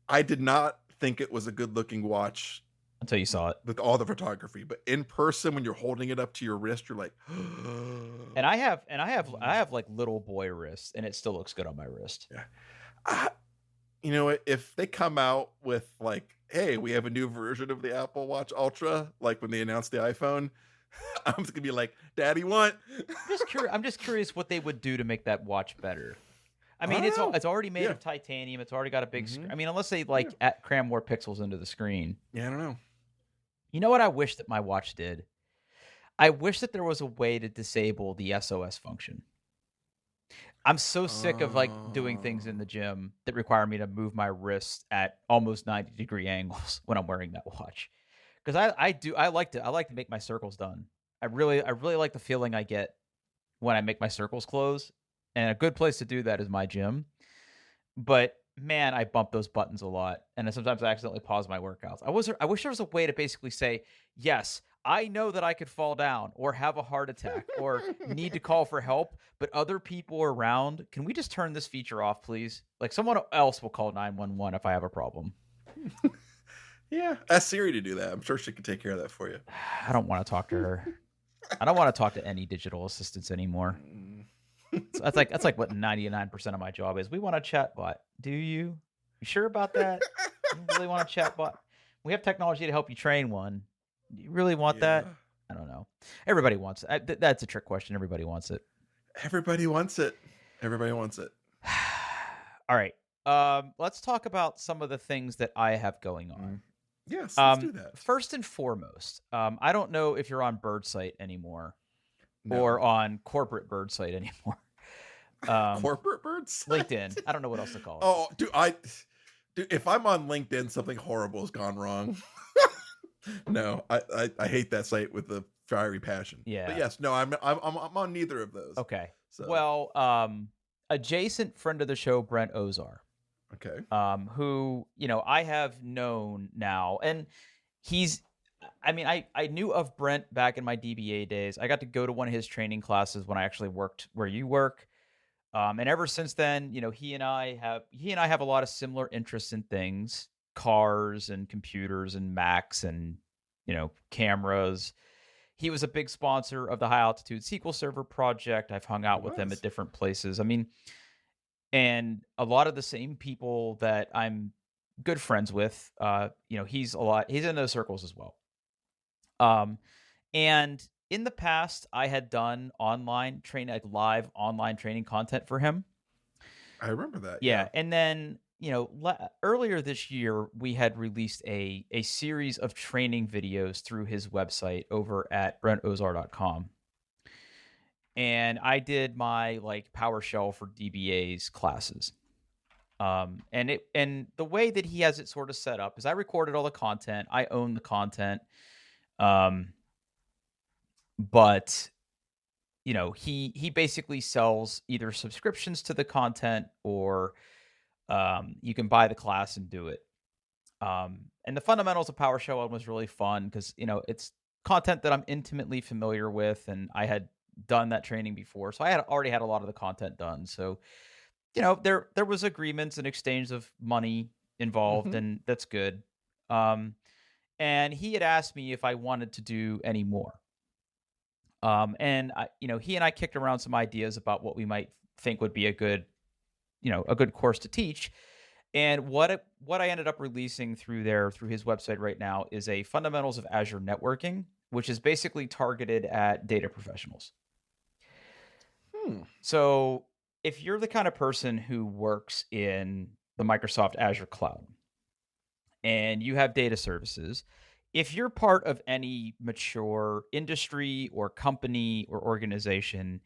I did not think it was a good looking watch Until you saw it. with all the photography, but in person, when you're holding it up to your wrist, you're like, And I have like little boy wrists, and it still looks good on my wrist. yeah. I, you know what? If they come out with like, hey, we have a new version of the Apple Watch Ultra, like when they announced the iPhone, I'm just gonna be like, Daddy, want? I'm just curious what they would do to make that watch better. I mean, I don't know. it's already made Yeah. of titanium. It's already got a big screen. Mhm. I mean, unless they Yeah. cram more pixels into the screen. Yeah, I don't know. You know what I wish that my watch did? I wish that there was a way to disable the SOS function. I'm so sick of like doing things in the gym that require me to move my wrist at almost 90-degree angles when I'm wearing that watch. Because I like to make my circles done. I really like the feeling I get when I make my circles close. And a good place to do that is my gym. But man, I bump those buttons a lot, and then sometimes I accidentally pause my workouts. I wish there was a way to basically say, yes, I know that I could fall down or have a heart attack or need to call for help, but other people around, can we just turn this feature off, please? Like someone else will call 911 if I have a problem. Yeah, ask Siri to do that. I'm sure she can take care of that for you. I don't want to talk to her. I don't want to talk to any digital assistants anymore. That's like what 99% of my job is. We want a chatbot. Do you? You sure about that? You really want a chatbot? We have technology to help you train one. Do you really want that? Yeah. I don't know. Everybody wants it. That's a trick question. Everybody wants it. Everybody wants it. Everybody wants it. All right. Let's talk about some of the things that I have going on. Yes, let's do that. First and foremost, I don't know if you're on Birdsite anymore No. or on corporate Birdsite anymore. Corporate birds? LinkedIn. I don't know what else to call it. Oh, dude, if I'm on LinkedIn, something horrible has gone wrong. No, I hate that site with a fiery passion. Yeah. But yes, no, I'm on neither of those. Okay. So. Well, adjacent friend of the show, Brent Ozar, Okay. who, I have known now, and I knew of Brent back in my DBA days. I got to go to one of his training classes when I actually worked where you work. And ever since then, he and I have a lot of similar interests in things, cars and computers and Macs and, cameras. He was a big sponsor of the High Altitude SQL Server project. I've hung out with him at different places. I mean, and a lot of the same people that I'm good friends with, he's in those circles as well. And in the past, I had done live online training content for him. I remember that. Yeah. And then, earlier this year, we had released a series of training videos through his website over at brentozar.com. And I did my PowerShell for DBA's classes. And the way that he has it sort of set up is I recorded all the content. I own the content. But he basically sells either subscriptions to the content or you can buy the class and do it. And the fundamentals of PowerShell was really fun because it's content that I'm intimately familiar with, and I had done that training before, so I had already had a lot of the content done. So there was agreements and exchange of money involved, and that's good. and he had asked me if I wanted to do any more. And he and I kicked around some ideas about what we might think would be a good course to teach. And what I ended up releasing through his website right now is a fundamentals of Azure networking, which is basically targeted at data professionals. Hmm. So if you're the kind of person who works in the Microsoft Azure cloud and you have data services, if you're part of any mature industry or company or organization,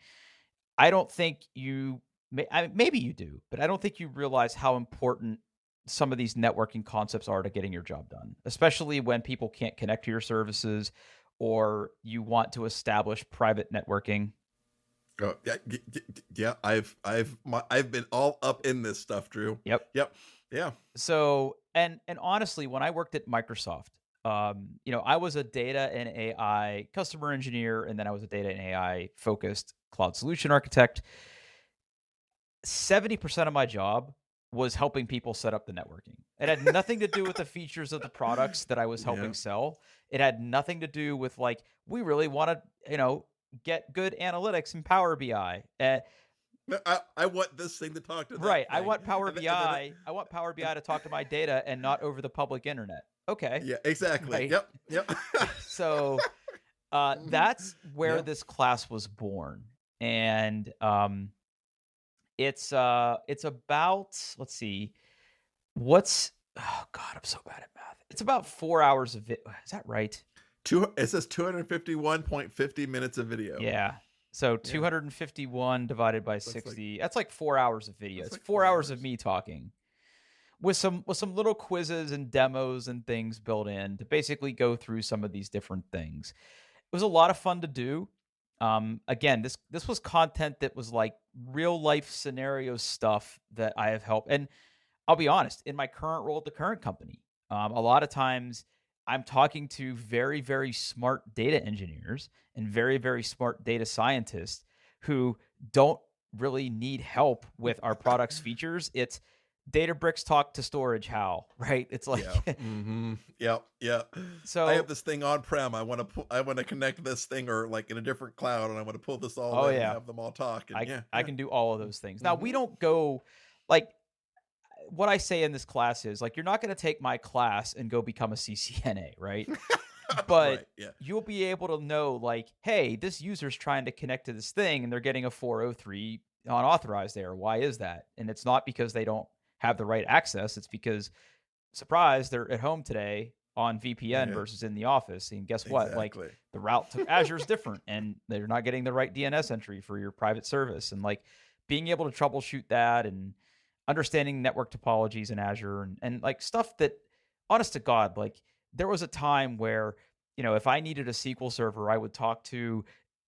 I don't think maybe you do, but I don't think you realize how important some of these networking concepts are to getting your job done, especially when people can't connect to your services or you want to establish private networking. Oh, yeah, yeah. I've been all up in this stuff, Drew. Yep. Yep. Yeah. So, and honestly, when I worked at Microsoft, I was a data and AI customer engineer, and then I was a data and AI focused cloud solution architect. 70% of my job was helping people set up the networking. It had nothing to do with the features of the products that I was Yeah. helping sell. It had nothing to do with like, we really want to, get good analytics in Power BI. No, I want this thing to talk to Right. that I thing, want Power and then BI. I want Power and BI to talk to my data and not over the public internet. Okay. yeah, exactly. Right. Yep. Yep. So Mhm. that's where Yep. this class was born. And it's about, let's see, oh God, I'm so bad at math. It's about 4 hours of it. Is that right? It says 251.50 minutes of video. Yeah. So Yeah. 251 divided by That's like 60. That's like 4 hours of video. that's It's like 4 4 hours of hours. me talking with some little quizzes and demos and things built in to basically go through some of these different things. It was a lot of fun to do. Again, this was content that was like real life scenario stuff that I have helped. And I'll be honest, in my current role at the current company, a lot of times I'm talking to very, very smart data engineers and very, very smart data scientists who don't really need help with our product's features. It's Databricks talk to storage how, right? It's like, Yeah. Mhm. Yep. Yep. I have so, this thing on prem. I want to connect this thing or like in a different cloud, and I want to pull this all oh in and yeah, have them all talk. And yeah, I yeah. can do all of those things. Now we Mhm. don't go like what I say in this class is like you're not going to take my class and go become a CCNA, right? But Right. Yeah. you'll be able to know like, hey, this user's trying to connect to this thing and they're getting a 403 unauthorized there. Why is that? And it's not because they don't have the right access. It's because surprise, they're at home today on VPN Yeah. versus in the office. And guess what? Like Exactly. the route to Azure is different and they're not getting the right DNS entry for your private service. And like being able to troubleshoot that and understanding network topologies in Azure and like stuff that honest to God, like there was a time where, if I needed a SQL server, I would talk to,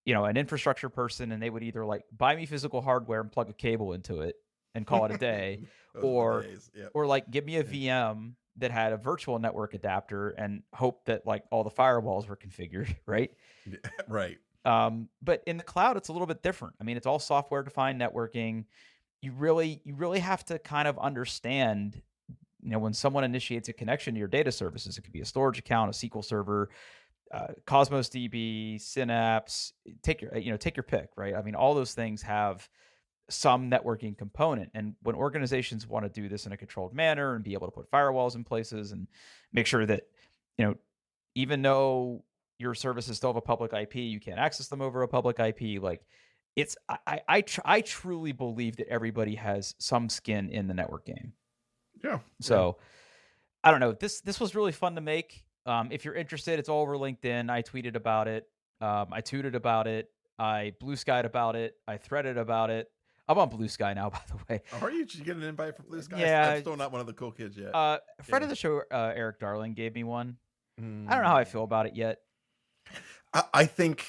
an infrastructure person and they would either like buy me physical hardware and plug a cable into it and call it a day, Those are the or days. Yep. like give me a Yeah. VM that had a virtual network adapter and hope that like all the firewalls were configured, right? Yeah, right. But in the cloud, it's a little bit different. I mean, it's all software defined networking. You really have to kind of understand, when someone initiates a connection to your data services, it could be a storage account, a SQL server, Cosmos DB, Synapse, take your pick, right? I mean, all those things have some networking component. And when organizations want to do this in a controlled manner and be able to put firewalls in places and make sure that, you know, even though your services still have a public IP, you can't access them over a public IP. Like it's, I truly believe that everybody has some skin in the network game. Yeah. Yeah. So I don't know. This was really fun to make. If you're interested, it's all over LinkedIn. I tweeted about it. I tooted about it. I blue skied about it. I threaded about it. I'm on Blue Sky now, by the way. Are you? Did you get an invite for Blue Skies? I'm Yeah. still not one of the cool kids yet. A friend Yeah. of the show, Eric Darling, gave me one. I don't know how I Mm. feel about it yet. I think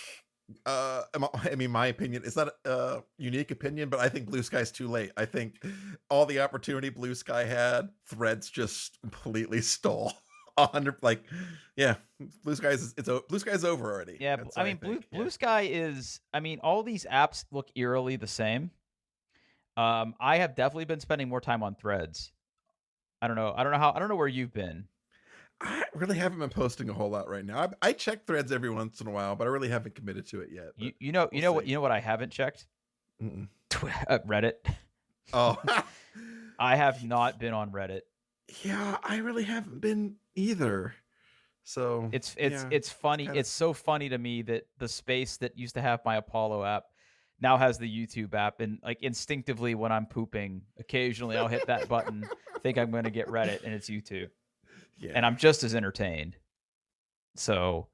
I mean my opinion is not a unique opinion, but I think Blue Sky's too late. I think all the opportunity Blue Sky had, Threads just completely stole. 100 like yeah, Blue Sky's over already. Yeah, That's I what I mean, think. Blue Yeah. Sky is. I mean, all these apps look eerily the same. I have definitely been spending more time on Threads. I don't know. I don't know where you've been. I really haven't been posting a whole lot right now. I check threads every once in a while, but I really haven't committed to it yet. You But you know we'll what see. I haven't checked? Mm-mm. Reddit. Oh, I have not been on Reddit. yeah, I really haven't been either. So yeah, It's it's funny. kind of It's so funny to me that the space that used to have my Apollo app now has the YouTube app, and like instinctively when I'm pooping, occasionally I'll hit that button, think I'm going to get Reddit, and it's YouTube, and yeah. I'm just as entertained. So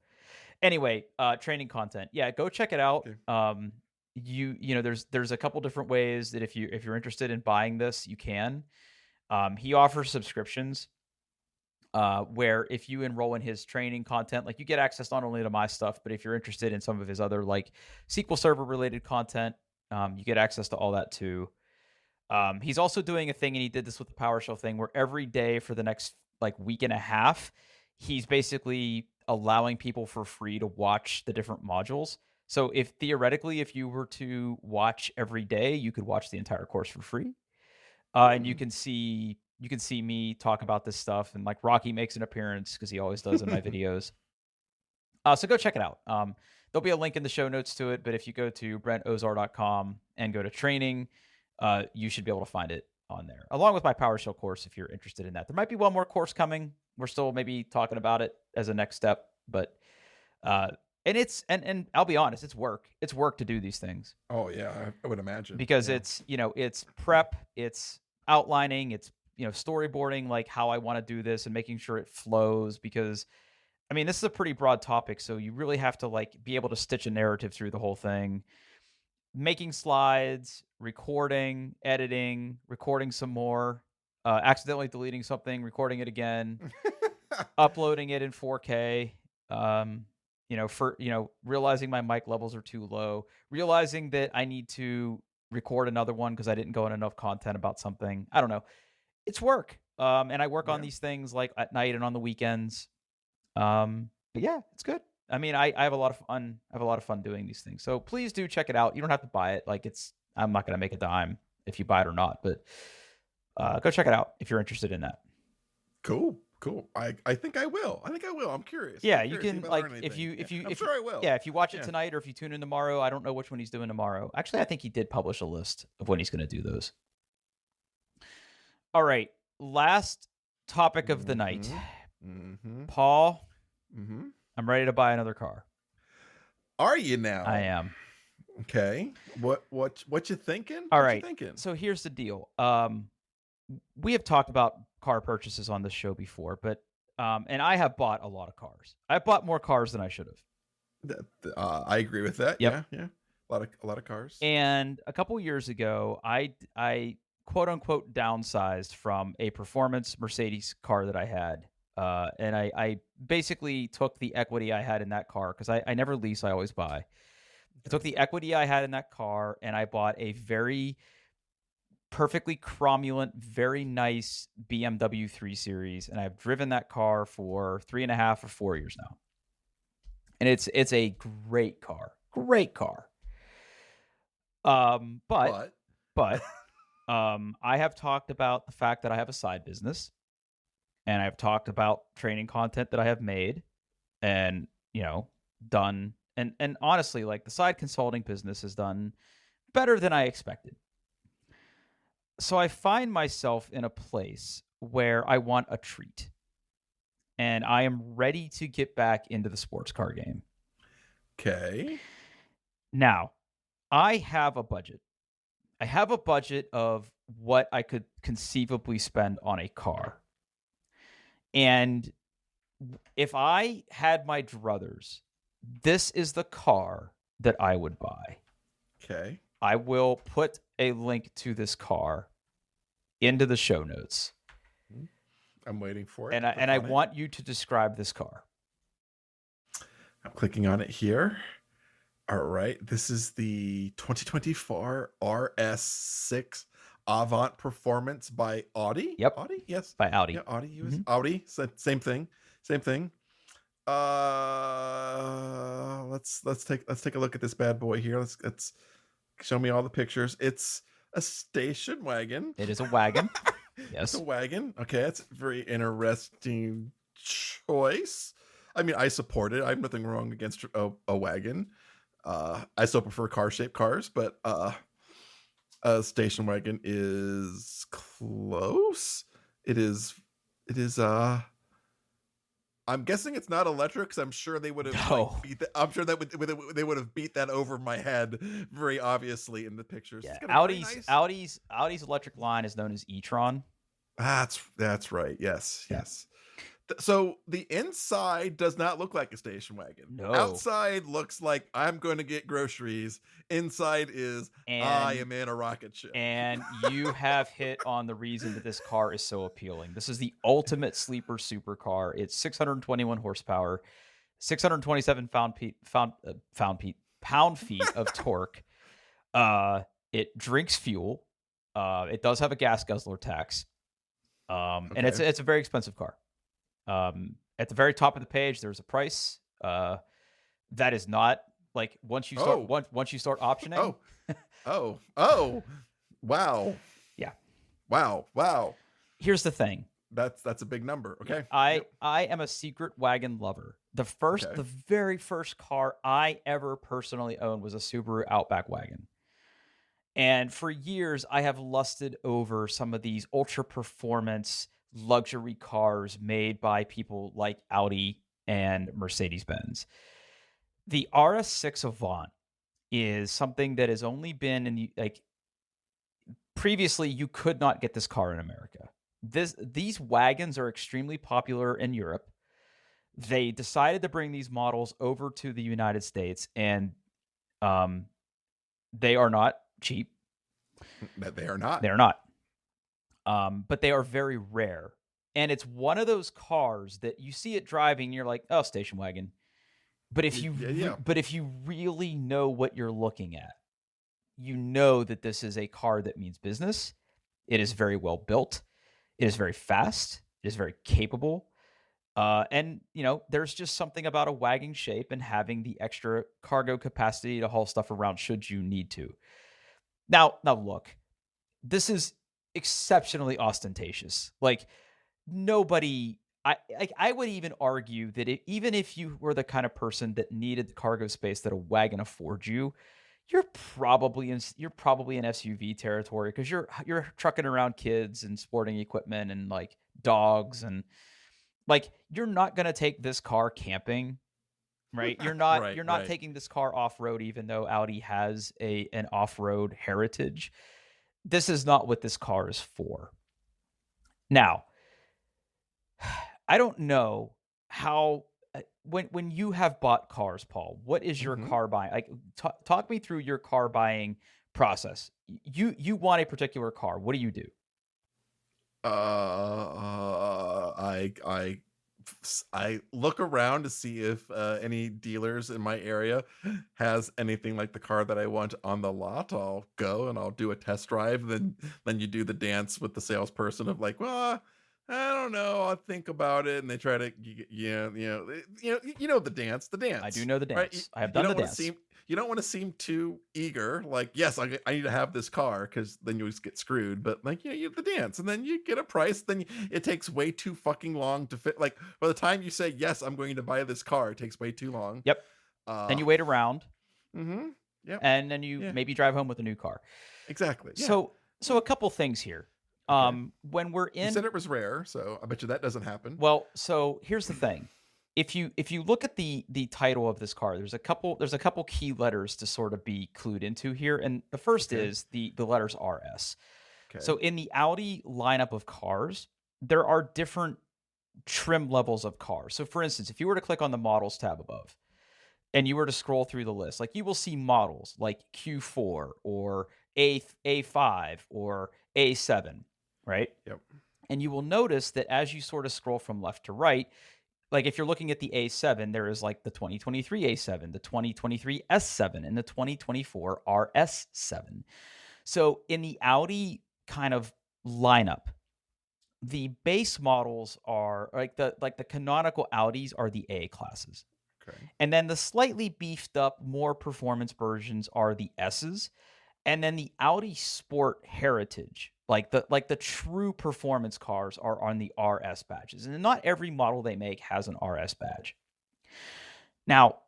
anyway, training content, yeah, go check it out. Okay. You know, there's a couple different ways that if you're interested in buying this, you can. He offers subscriptions where if you enroll in his training content, like you get access not only to my stuff, but if you're interested in some of his other like SQL Server related content, you get access to all that too. He's also doing a thing, and he did this with the PowerShell thing, where every day for the next like week and a half, he's basically allowing people for free to watch the different modules. So if theoretically, if you were to watch every day, you could watch the entire course for free, and Hmm. you can see me talk about this stuff, and like Rocky makes an appearance because he always does in my videos. So go check it out. There'll be a link in the show notes to it, but if you go to brentozar.com and go to training, you should be able to find it on there, along with my PowerShell course if you're interested in that. There might be one more course coming. We're still maybe talking about it as a next step, but and it's and I'll be honest, it's work. It's work to do these things Oh yeah, I would imagine. because Yeah. it's, you know, it's prep, it's outlining, it's, you know, storyboarding like how I want to do this and making sure it flows, because I mean, this is a pretty broad topic, so you really have to like be able to stitch a narrative through the whole thing. Making slides, recording, editing, recording some more, accidentally deleting something, recording it again, uploading it in 4K. You know, for, you know, realizing my mic levels are too low, realizing that I need to record another one because I didn't go in enough content about something. I don't know. It's work. And I work on Yeah. these things like at night and on the weekends. But yeah, it's good. I mean, I have a lot of fun. I have a lot of fun doing these things. So please do check it out. You don't have to buy it. Like I'm not going to make a dime if you buy it or not, but go check it out if you're interested in that. Cool. Cool. I think I will. I think I will. I'm curious. Yeah, I'm you curious. See can if I learn like anything. Yeah. I'm if you sure I will. yeah, if you watch it Yeah. tonight or if you tune in tomorrow, I don't know which one he's doing tomorrow. Actually, I think he did publish a list of when he's going to do those. All right, last topic of the night. Mm-hmm. Mm-hmm. Paul, Mm-hmm. I'm ready to buy another car. Are you I now? am. Okay. What you thinking? All What you right. thinking? So here's the deal. We have talked about car purchases on this show before, but and I have bought a lot of cars. I bought more cars than I should have. I agree with that. Yep. Yeah. Yeah. A lot of cars. And a couple years ago, I quote unquote downsized from a performance Mercedes car that I had. And I basically took the equity I had in that car because I never lease, I always buy. I took the equity I had in that car and I bought a very perfectly cromulent, very nice BMW 3 Series, and I've driven that car for 3.5 or 4 years now. And it's a great car, great car. But But but I have talked about the fact that I have a side business, and I've talked about training content that I have made, and you know, done, and honestly, like the side consulting business has done better than I expected. So I find myself in a place where I want a treat, and I am ready to get back into the sports car game. okay. Now, I have a budget. I have a budget of what I could conceivably spend on a car. And if I had my druthers, this is the car that I would buy. Okay. I will put a link to this car into the show notes. I'm waiting for it. And I want you to describe this car. I'm clicking on it here. All right. This is the 2024 RS6 Avant Performance by Audi. Yep. Audi? Yes. By Audi. Yeah, Audi. US. Mhm. Audi. Same thing. Same thing. Let's take a look at this bad boy here. Let's show me all the pictures. It's a station wagon. It is a wagon. It's Yes. a wagon. Okay, that's very interesting choice. I mean, I support it. I have nothing wrong against a wagon. I still prefer car-shaped cars, but a station wagon is close. It is. It is. I'm guessing it's not electric because I'm sure they would have like No. beat that. I'm sure that they would have beat that over my head very obviously in the pictures. It's Yeah, got a very Audi's nice. Audi's Audi's electric line is known as e-tron. That's right. Yes, Yeah. yes. So the inside does not look like a station wagon. No. Outside looks like I'm going to get groceries. Inside is I And am in a rocket ship. and you have hit on the reason that this car is so appealing. This is the ultimate sleeper supercar. It's 621 horsepower, 627 pound feet of torque. It drinks fuel. It does have a gas guzzler tax. And Okay. it's a very expensive car. At the very top of the page, there's a price. That is not like Oh. once you start optioning. Oh. Wow. Yeah. Wow. Here's the thing. That's a big number. Okay. I am a secret wagon lover. Okay. The very first car I ever personally owned was a Subaru Outback wagon. And for years, I have lusted over some of these ultra performance luxury cars made by people like Audi and Mercedes Benz. The RS6 Avant is something that has only been in the like previously you could not get this car in America. These wagons are extremely popular in Europe. They decided to bring these models over to the United States, and they are not cheap. They are not. They're not. But they are very rare. And it's one of those cars that you see it driving, and you're like, oh, station wagon. But if you but if you really know what you're looking at, you know that this is a car that means business. It is very well built. It is very fast. It is very capable. And there's just something about a wagon shape and having the extra cargo capacity to haul stuff around should you need to. Now look, this is exceptionally ostentatious. Like nobody, I would even argue that even if you were the kind of person that needed the cargo space that a wagon affords you, you're probably in SUV territory because you're trucking around kids and sporting equipment and like dogs and like you're not gonna take this car camping, right? You're not Right. taking this car off road, even though Audi has an off road heritage. This is not what this car is for. Now, I don't know how when you have bought cars, Paul, what is your car buying? Like, talk me through your car buying process. You want a particular car. What do you do? I look around to see if any dealers in my area has anything like the car that I want on the lot. I'll go and I'll do a test drive. Then you do the dance with the salesperson of like, well, I don't know. I'll think about it, and they try to, the dance, I do know the right? dance. I have done the want to dance. seem you don't want to seem too eager. Like, yes, I need to have this car because then you just get screwed. But like, you have the dance, and then you get a price. Then it takes way too fucking long to fit. Like by the time you say yes, I'm going to buy this car, it takes way too long. Yep. Then you wait around. Mm-hmm. Yeah. And then you maybe drive home with a new car. Exactly. Yeah. So a couple things here. Okay. When we're in, you said it was rare, so I bet you that doesn't happen. Well, so here's the thing. If you look at the title of this car, there's a couple key letters to sort of be clued into here, and the first is the letters RS. Okay. So in the Audi lineup of cars, there are different trim levels of cars. So for instance, if you were to click on the models tab above and you were to scroll through the list, like you will see models like Q4 or A5 or A7, right? Yep. And you will notice that as you sort of scroll from left to right, like if you're looking at the A7, there is like the 2023 A7, the 2023 S7, and the 2024 RS7. So in the Audi kind of lineup, the base models are like the canonical Audis are the A classes. Okay. And then the slightly beefed up, more performance versions are the S's. And then the Audi Sport Heritage, Like the true performance cars are on the RS badges, and not every model they make has an RS badge. Now,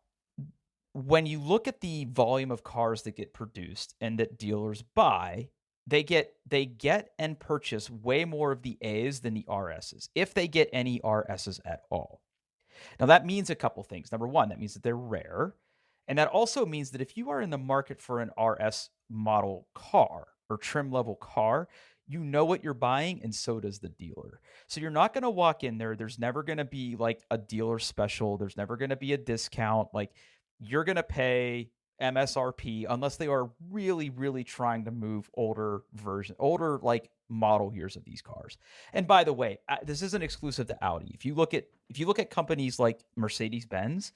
when you look at the volume of cars that get produced and that dealers buy, they get and purchase way more of the A's than the RS's, if they get any RS's at all. Now that means a couple things. Number one, that means that they're rare. And that also means that if you are in the market for an RS model car or trim level car, you know what you're buying, and so does the dealer. So you're not going to walk in there. There's never going to be like a dealer special. There's never going to be a discount. Like, you're going to pay MSRP unless they are really, really trying to move older like model years of these cars. And by the way, this isn't exclusive to Audi. If you look at companies like Mercedes-Benz,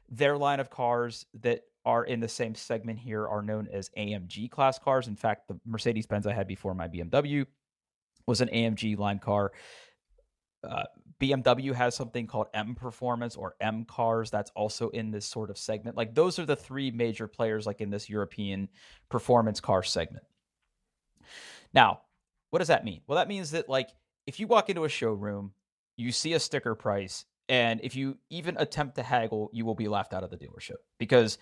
their line of cars that are in the same segment here are known as AMG class cars. In fact, the Mercedes-Benz I had before my BMW was an AMG line car. BMW has something called M Performance or M Cars that's also in this sort of segment. Like, those are the three major players like in this European performance car segment. Now, what does that mean? Well, that means that, like, if you walk into a showroom, you see a sticker price, and if you even attempt to haggle, you will be laughed out of the dealership, because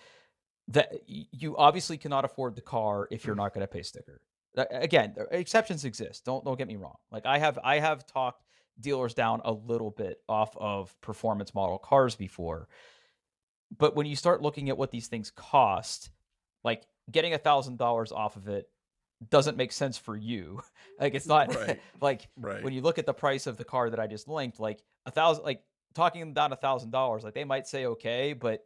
that you obviously cannot afford the car if you're not going to pay sticker. Again, exceptions exist. Don't get me wrong. Like, I have talked dealers down a little bit off of performance model cars before, but when you start looking at what these things cost, like, getting $1,000 off of it doesn't make sense for you. Like, it's not Right. like, Right. when you look at the price of the car that I just linked, like, 1,000, like, talking them down $1,000, like, they might say okay, but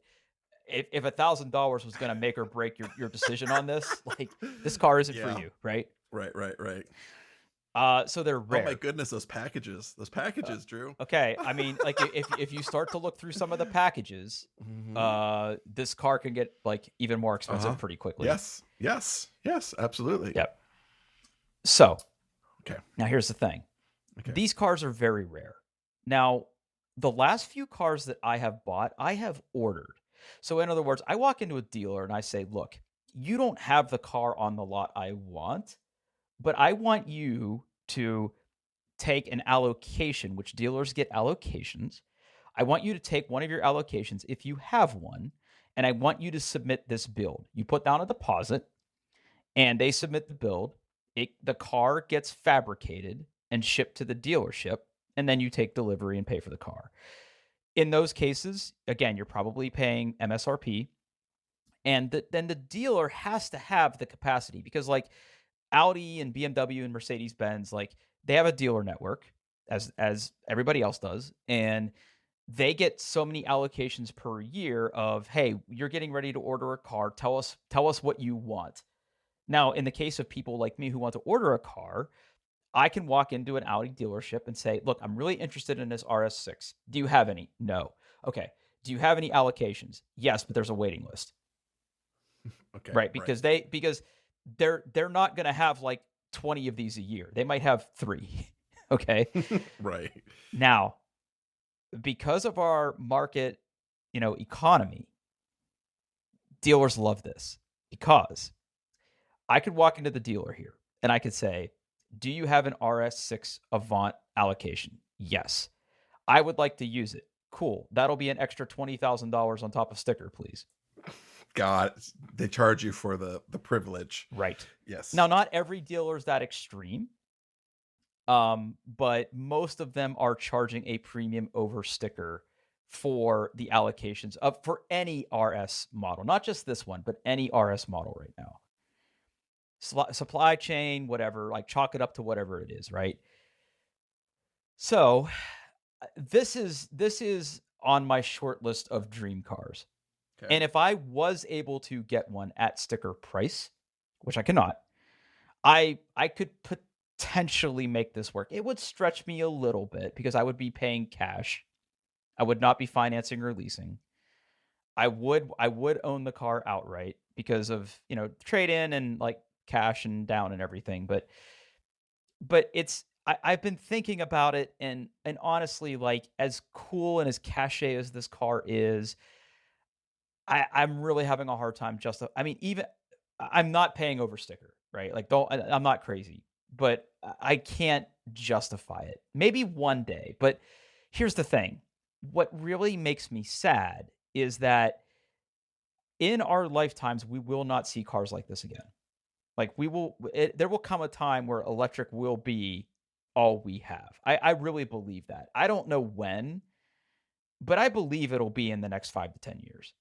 if $1,000 was going to make or break your decision on this, like, this car isn't for Yeah. you, right? Right. Right. Right. So they're Oh my rare. goodness, those packages. Those packages, Drew. Okay, I mean, like, if you start to look through some of the packages, Hmm. this car can get like even more Uh-huh. expensive pretty quickly. Yes. Yes. Yes. Absolutely. Yep. So Okay. now here's the thing: Okay. these cars are very rare. Now, the last few cars that I have bought, I have ordered. So in other words, I walk into a dealer and I say, "Look, you don't have the car on the lot I want, but I want you to take an allocation," which dealers get allocations. "I want you to take one of your allocations if you have one, and I want you to submit this build." You put down a deposit, and they submit the build. The car gets fabricated and shipped to the dealership, and then you take delivery and pay for the car. In those cases, again, you're probably paying MSRP, and then the dealer has to have the capacity, because, like, Audi and BMW and Mercedes Benz, like, they have a dealer network, as everybody else does, and they get so many allocations per year of, "Hey, you're getting ready to order a car. Tell us what you want." Now, in the case of people like me who want to order a car, I can walk into an Audi dealership and say, "Look, I'm really interested in this RS6. Do you have any?" "No." "Okay. Do you have any allocations?" "Yes, but there's a waiting list." Okay. Right? Right. Because they're not going to have like 20 of these a year. They might have 3. Okay? Right. Now, because of our market, economy, dealers love this, because I could walk into the dealer here and I could say, "Do you have an RS6 Avant allocation?" "Yes." "I would like to use it." "Cool. That'll be an extra $20,000 on top of sticker, please." God, they charge you for the privilege. Right. Now, Yes. not every dealer is that extreme. But most of them are charging a premium over sticker for the allocations of for any RS model, not just this one, but any RS model right now. Supply chain, whatever, like, chalk it up to whatever it is, right? So this is on my short list of dream cars. Okay. And if I was able to get one at sticker price, which I cannot, I could potentially make this work. It would stretch me a little bit because I would be paying cash. I would not be financing or leasing. I would own the car outright because of, trade in and like cash and down and everything. But I've been thinking about it, and honestly, like, as cool and as cachet as this car is, I'm really having a hard time I mean, even I'm not paying over sticker, right? Like, don't I'm not crazy. but I can't justify it. Maybe one day, but here's the thing. What really makes me sad is that in our lifetimes, we will not see cars like this again. Like there will come a time where electric will be all we have. I really believe that. I don't know when, but I believe it'll be in the next 5 to 10 years.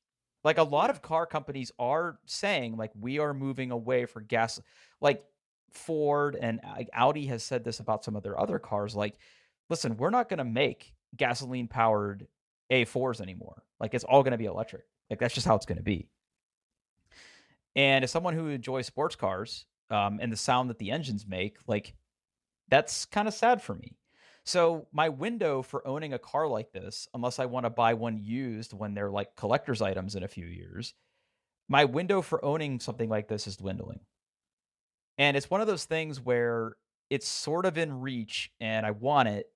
Like a lot Yeah. of car companies are saying, like we are moving away for gas. Like Ford and Audi has said this about some of their other cars. Like, listen, we're not going to make gasoline powered A4s anymore. Like it's all going to be electric. Like that's just how it's going to be. And as someone who enjoys sports cars, and the sound that the engines make, like that's kind of sad for me. So my window for owning a car like this, unless I want to buy one used when they're like collector's items in a few years, my window for owning something like this is dwindling. And it's one of those things where it's sort of in reach and I want it,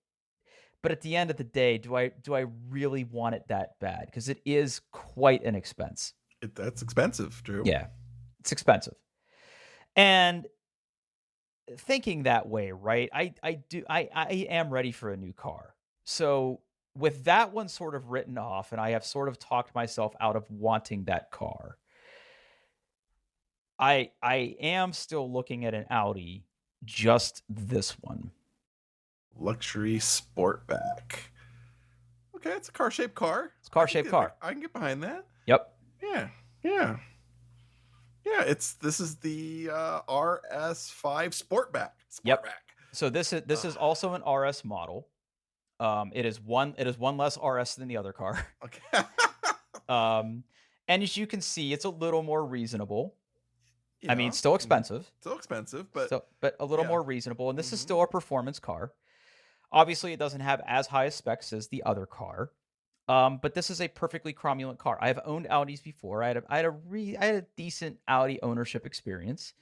but at the end of the day, do I really want it that bad? Because it is quite an expense. That's expensive, Drew. Yeah, it's expensive. And thinking that way, right? I am ready for a new car. So with that one sort of written off, and I have sort of talked myself out of wanting that car, I am still looking at an Audi, just this one. Luxury sportback. Okay, it's a car-shaped car. It's a car shaped car. I can get behind that. Yep. Yeah, yeah, yeah. This is the RS5 Sportback. Yep. Sportback. So this is also an RS model. It is one less RS than the other car. Okay. Um, and as you can see, it's a little more reasonable. I mean, Yeah. still expensive. Still expensive, but But a little yeah. more reasonable. And this is Mhm. still a performance car. Obviously, it doesn't have as high specs as the other car. But this is a perfectly cromulent car. I have owned Audis before. I had a decent Audi ownership experience.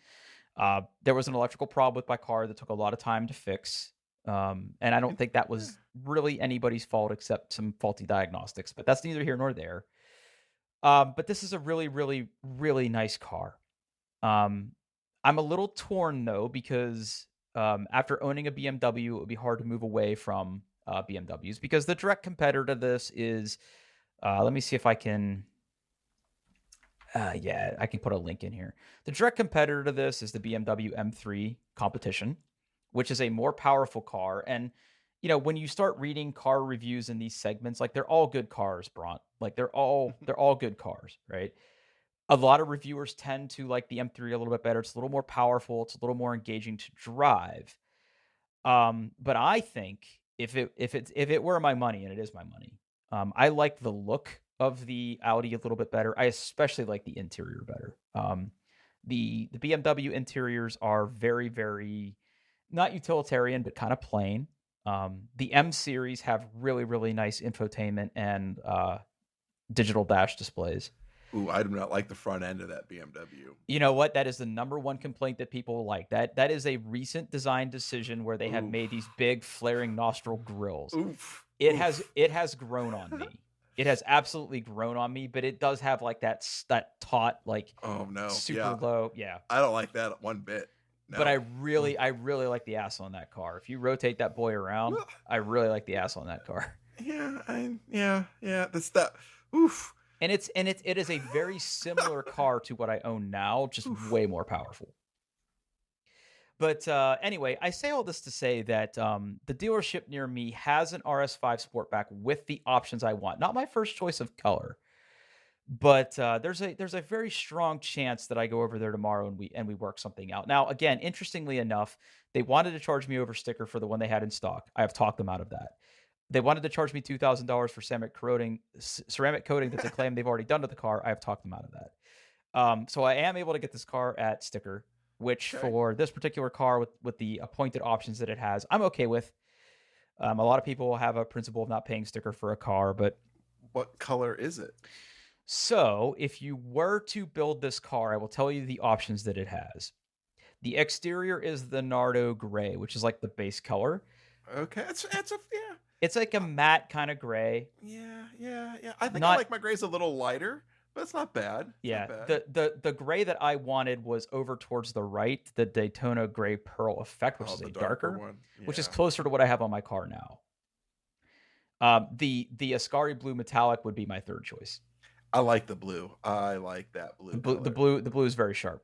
There was an electrical problem with my car that took a lot of time to fix. And I don't think that Yeah. was really anybody's fault except some faulty diagnostics, but that's neither here nor there. But this is a really, really, really nice car. Um, I'm a little torn though because after owning a BMW, it would be hard to move away from BMWs because the direct competitor to this is. Let me see if I can. Yeah, I can put a link in here. The direct competitor to this is the BMW M3 Competition, which is a more powerful car. And when you start reading car reviews in these segments, like they're all good cars, Bront. Like they're all good cars, right? A lot of reviewers tend to like the M3 a little bit better. It's a little more powerful. It's a little more engaging to drive. But I think if it were my money, and it is my money, I like the look of the Audi a little bit better. I especially like the interior better. The BMW interiors are very, very not utilitarian, but kind of plain. The M series have really, really nice infotainment and digital dash displays. Ooh, I do not like the front end of that BMW. You know what? That is the number one complaint that people like. That is a recent design decision where they have made these Oof. big flaring nostril grills. Oof. It has Oof. it has grown on me. It has absolutely grown on me, but it does have like that taut, like Oh no. super Yeah. low. Yeah. I don't like that one bit. But I No. really, I really like the ass on that car. If you rotate that boy around, Well, I really like the ass on that car. yeah. That's that. Oof. And it is a very similar car to what I own now, just Oof. way more powerful. But anyway, I say all this to say that the dealership near me has an RS5 Sportback with the options I want. Not my first choice of color, but there's a very strong chance that I go over there tomorrow and we work something out. Now, again, interestingly enough, they wanted to charge me over sticker for the one they had in stock. I have talked them out of that. They wanted to charge me $2,000 for ceramic coating that's a claim they've already done to the car. I have talked them out of that. So I am able to get this car at sticker, which Okay. for this particular car with the appointed options that it has, I'm okay with. A lot of people have a principle of not paying sticker for a car, but What color is it? so if you were to build this car, I will tell you the options that it has. The exterior is the Nardo gray, which is like the base color. Okay. It's a yeah. It's like a matte kind of gray. Yeah. I think I Not like my grays a little lighter, but it's not bad. It's not Yeah, bad. the gray that I wanted was over towards the right, the Daytona Gray Pearl Effect, which Oh, is the a darker darker, one. which is Yeah. closer to what I have on my car now. The Ascari Blue Metallic would be my third choice. I like the blue. I like that blue color. The blue is very sharp.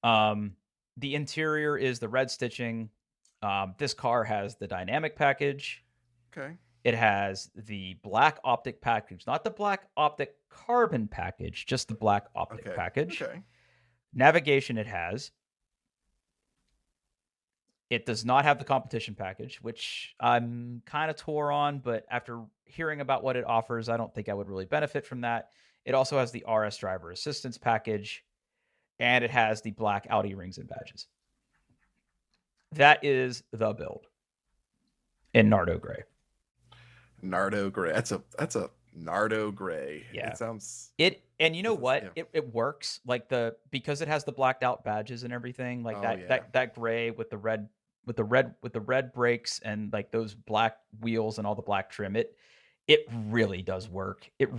Um, the interior is the red stitching. This car has the dynamic package. Okay. It has the black optic package, not the black optic carbon package, just the black optic Okay. package. Okay. Navigation it has. It does not have the competition package, which I'm kind of tore on, but after hearing about what it offers, I don't think I would really benefit from that. It also has the RS driver assistance package, and it has the black Audi rings and badges. That is the build in Nardo Gray. Nardo gray. That's a Nardo gray. Yeah. It sounds. And you know This is what? yeah. It works. Like because it has the blacked out badges and everything, like Oh yeah. that gray with the red brakes and like those black wheels and all the black trim, it really does work. It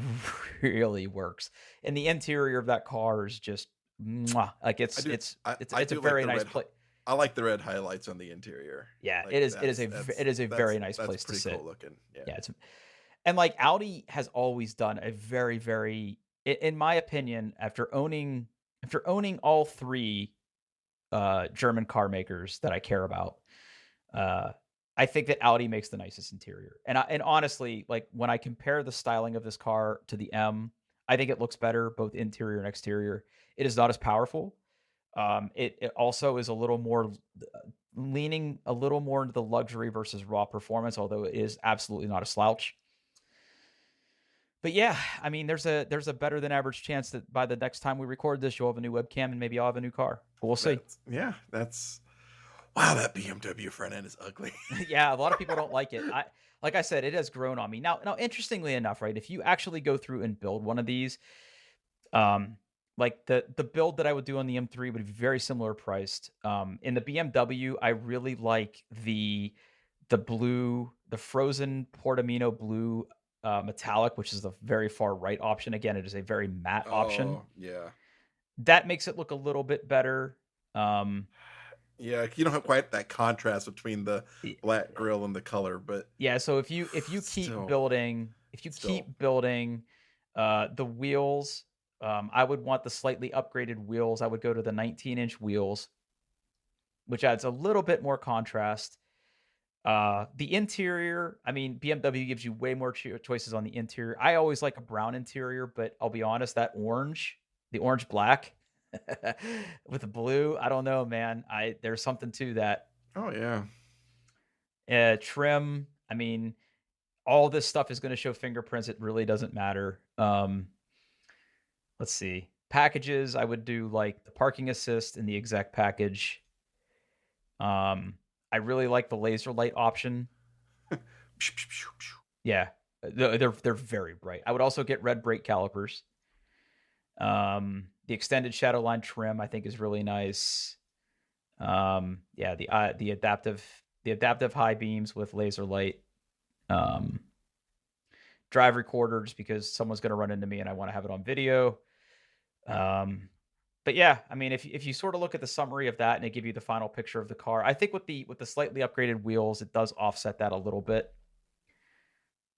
really works. And the interior of that car is just mwah. Like I do. I it's a do like very the nice red. place. I like the red highlights on the interior. Yeah, Like it is that's it is a very nice that's place to pretty sit. cool looking. Yeah. Yeah, it's and like Audi has always done a very in my opinion, after owning all three German car makers that I care about, uh, I think that Audi makes the nicest interior. And honestly, like when I compare the styling of this car to the M, I think it looks better both interior and exterior. It is not as powerful. It also is a little more leaning a little more into the luxury versus raw performance, although it is absolutely not a slouch. But yeah, I mean, there's a better than average chance that by the next time we record this, you'll have a new webcam and maybe I'll have a new car. But we'll see. That's yeah. That's wow. That BMW front end is ugly. Yeah, a lot of people don't like it. Like I said, it has grown on me. Now, interestingly enough, right? If you actually go through and build one of these, like the build that I would do on the M3 would be very similar priced. In the BMW, I really like the blue, the frozen Portamino blue metallic, which is the very far right option. Again, it is a very matte option. Oh yeah. That makes it look a little bit better. Yeah, you don't have quite that contrast between the y- black grill and the color, but yeah, so if you keep still, building, still. the wheels, I would want the slightly upgraded wheels. I would go to the 19-inch wheels, which adds a little bit more contrast. The interior, I mean, BMW gives you way more choices on the interior. I always like a brown interior, but I'll be honest, that orange, the orange black with the blue, I don't know, man. There's something to that. Oh yeah. Trim, I mean, all this stuff is going to show fingerprints. It really doesn't matter. Let's see. Packages, I would do like the parking assist and the exec package. I really like the laser light option. Yeah, they're very bright. I would also get red brake calipers. The extended shadow line trim I think is really nice. Yeah, the adaptive high beams with laser light. Drive recorder just because someone's going to run into me and I want to have it on video. But yeah, I mean, if you sort of look at the summary of that and they give you the final picture of the car, I think with the slightly upgraded wheels, it does offset that a little bit.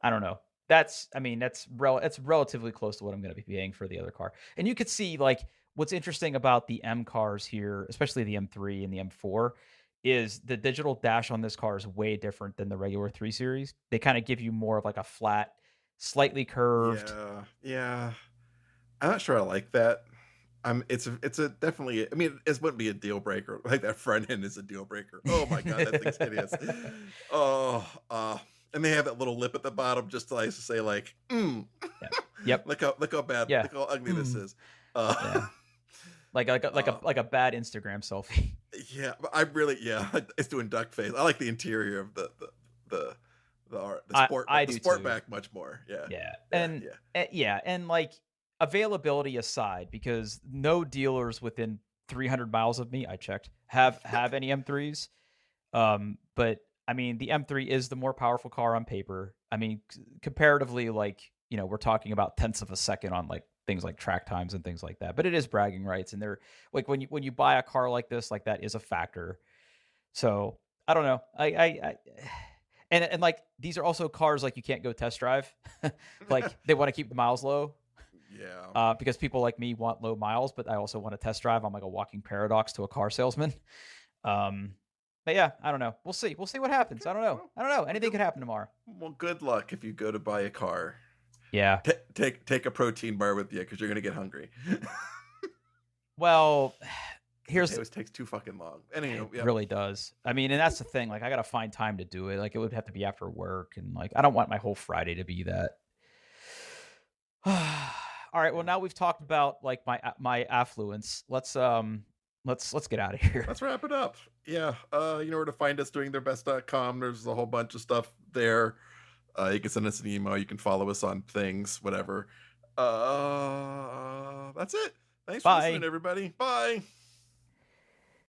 I don't know. That's relatively close to what I'm going to be paying for the other car. And you could see like what's interesting about the M cars here, especially the M3 and the M4, is the digital dash on this car is way different than the regular 3 Series. They kind of give you more of like a flat, slightly curved. Yeah, yeah. I'm not sure I like that. It's a definitely. I mean, it wouldn't be a deal breaker. Like that front end is a deal breaker. Oh my god, that thing's hideous. Oh, and they have that little lip at the bottom just to like to say like, Yeah. Yep. look how bad, Yeah. look how ugly this is. Yeah. Like a bad Instagram selfie. Yeah, but I really it's doing duck face. I like the interior of the art, I the do sport too. back much more. Yeah, Yeah. yeah, And yeah. yeah, and like availability aside, because no dealers within 300 miles of me, I checked, have any M3s. But I mean, the M3 is the more powerful car on paper. I mean, comparatively, like, we're talking about tenths of a second on like things like track times and things like that. But it is bragging rights, and they're like when you buy a car like this, like that is a factor. So I don't know. I and like these are also cars like you can't go test drive. Like they want to keep the miles low. Yeah. Because people like me want low miles, but I also want to test drive. I'm like a walking paradox to a car salesman. Um, but yeah, I don't know. We'll see. We'll see what happens. Okay. I don't know. Well, I don't know. well, Anything good. could happen tomorrow. Well, good luck if you go to buy a car. Yeah. Take a protein bar with you because you're gonna get hungry. Well, Because it here's always takes too fucking long. Anyhow, it yeah. really does. I mean, and that's the thing. Like, I gotta find time to do it. Like, it would have to be after work, and like, I don't want my whole Friday to be that. All right. Well, Yeah. now we've talked about like my affluence. Let's get out of here. Let's wrap it up. Yeah. You know where to find us, doingtheirbest.com. There's a whole bunch of stuff there. You can send us an email. You can follow us on things, whatever. That's it. Thanks for listening, Bye. everybody. Bye.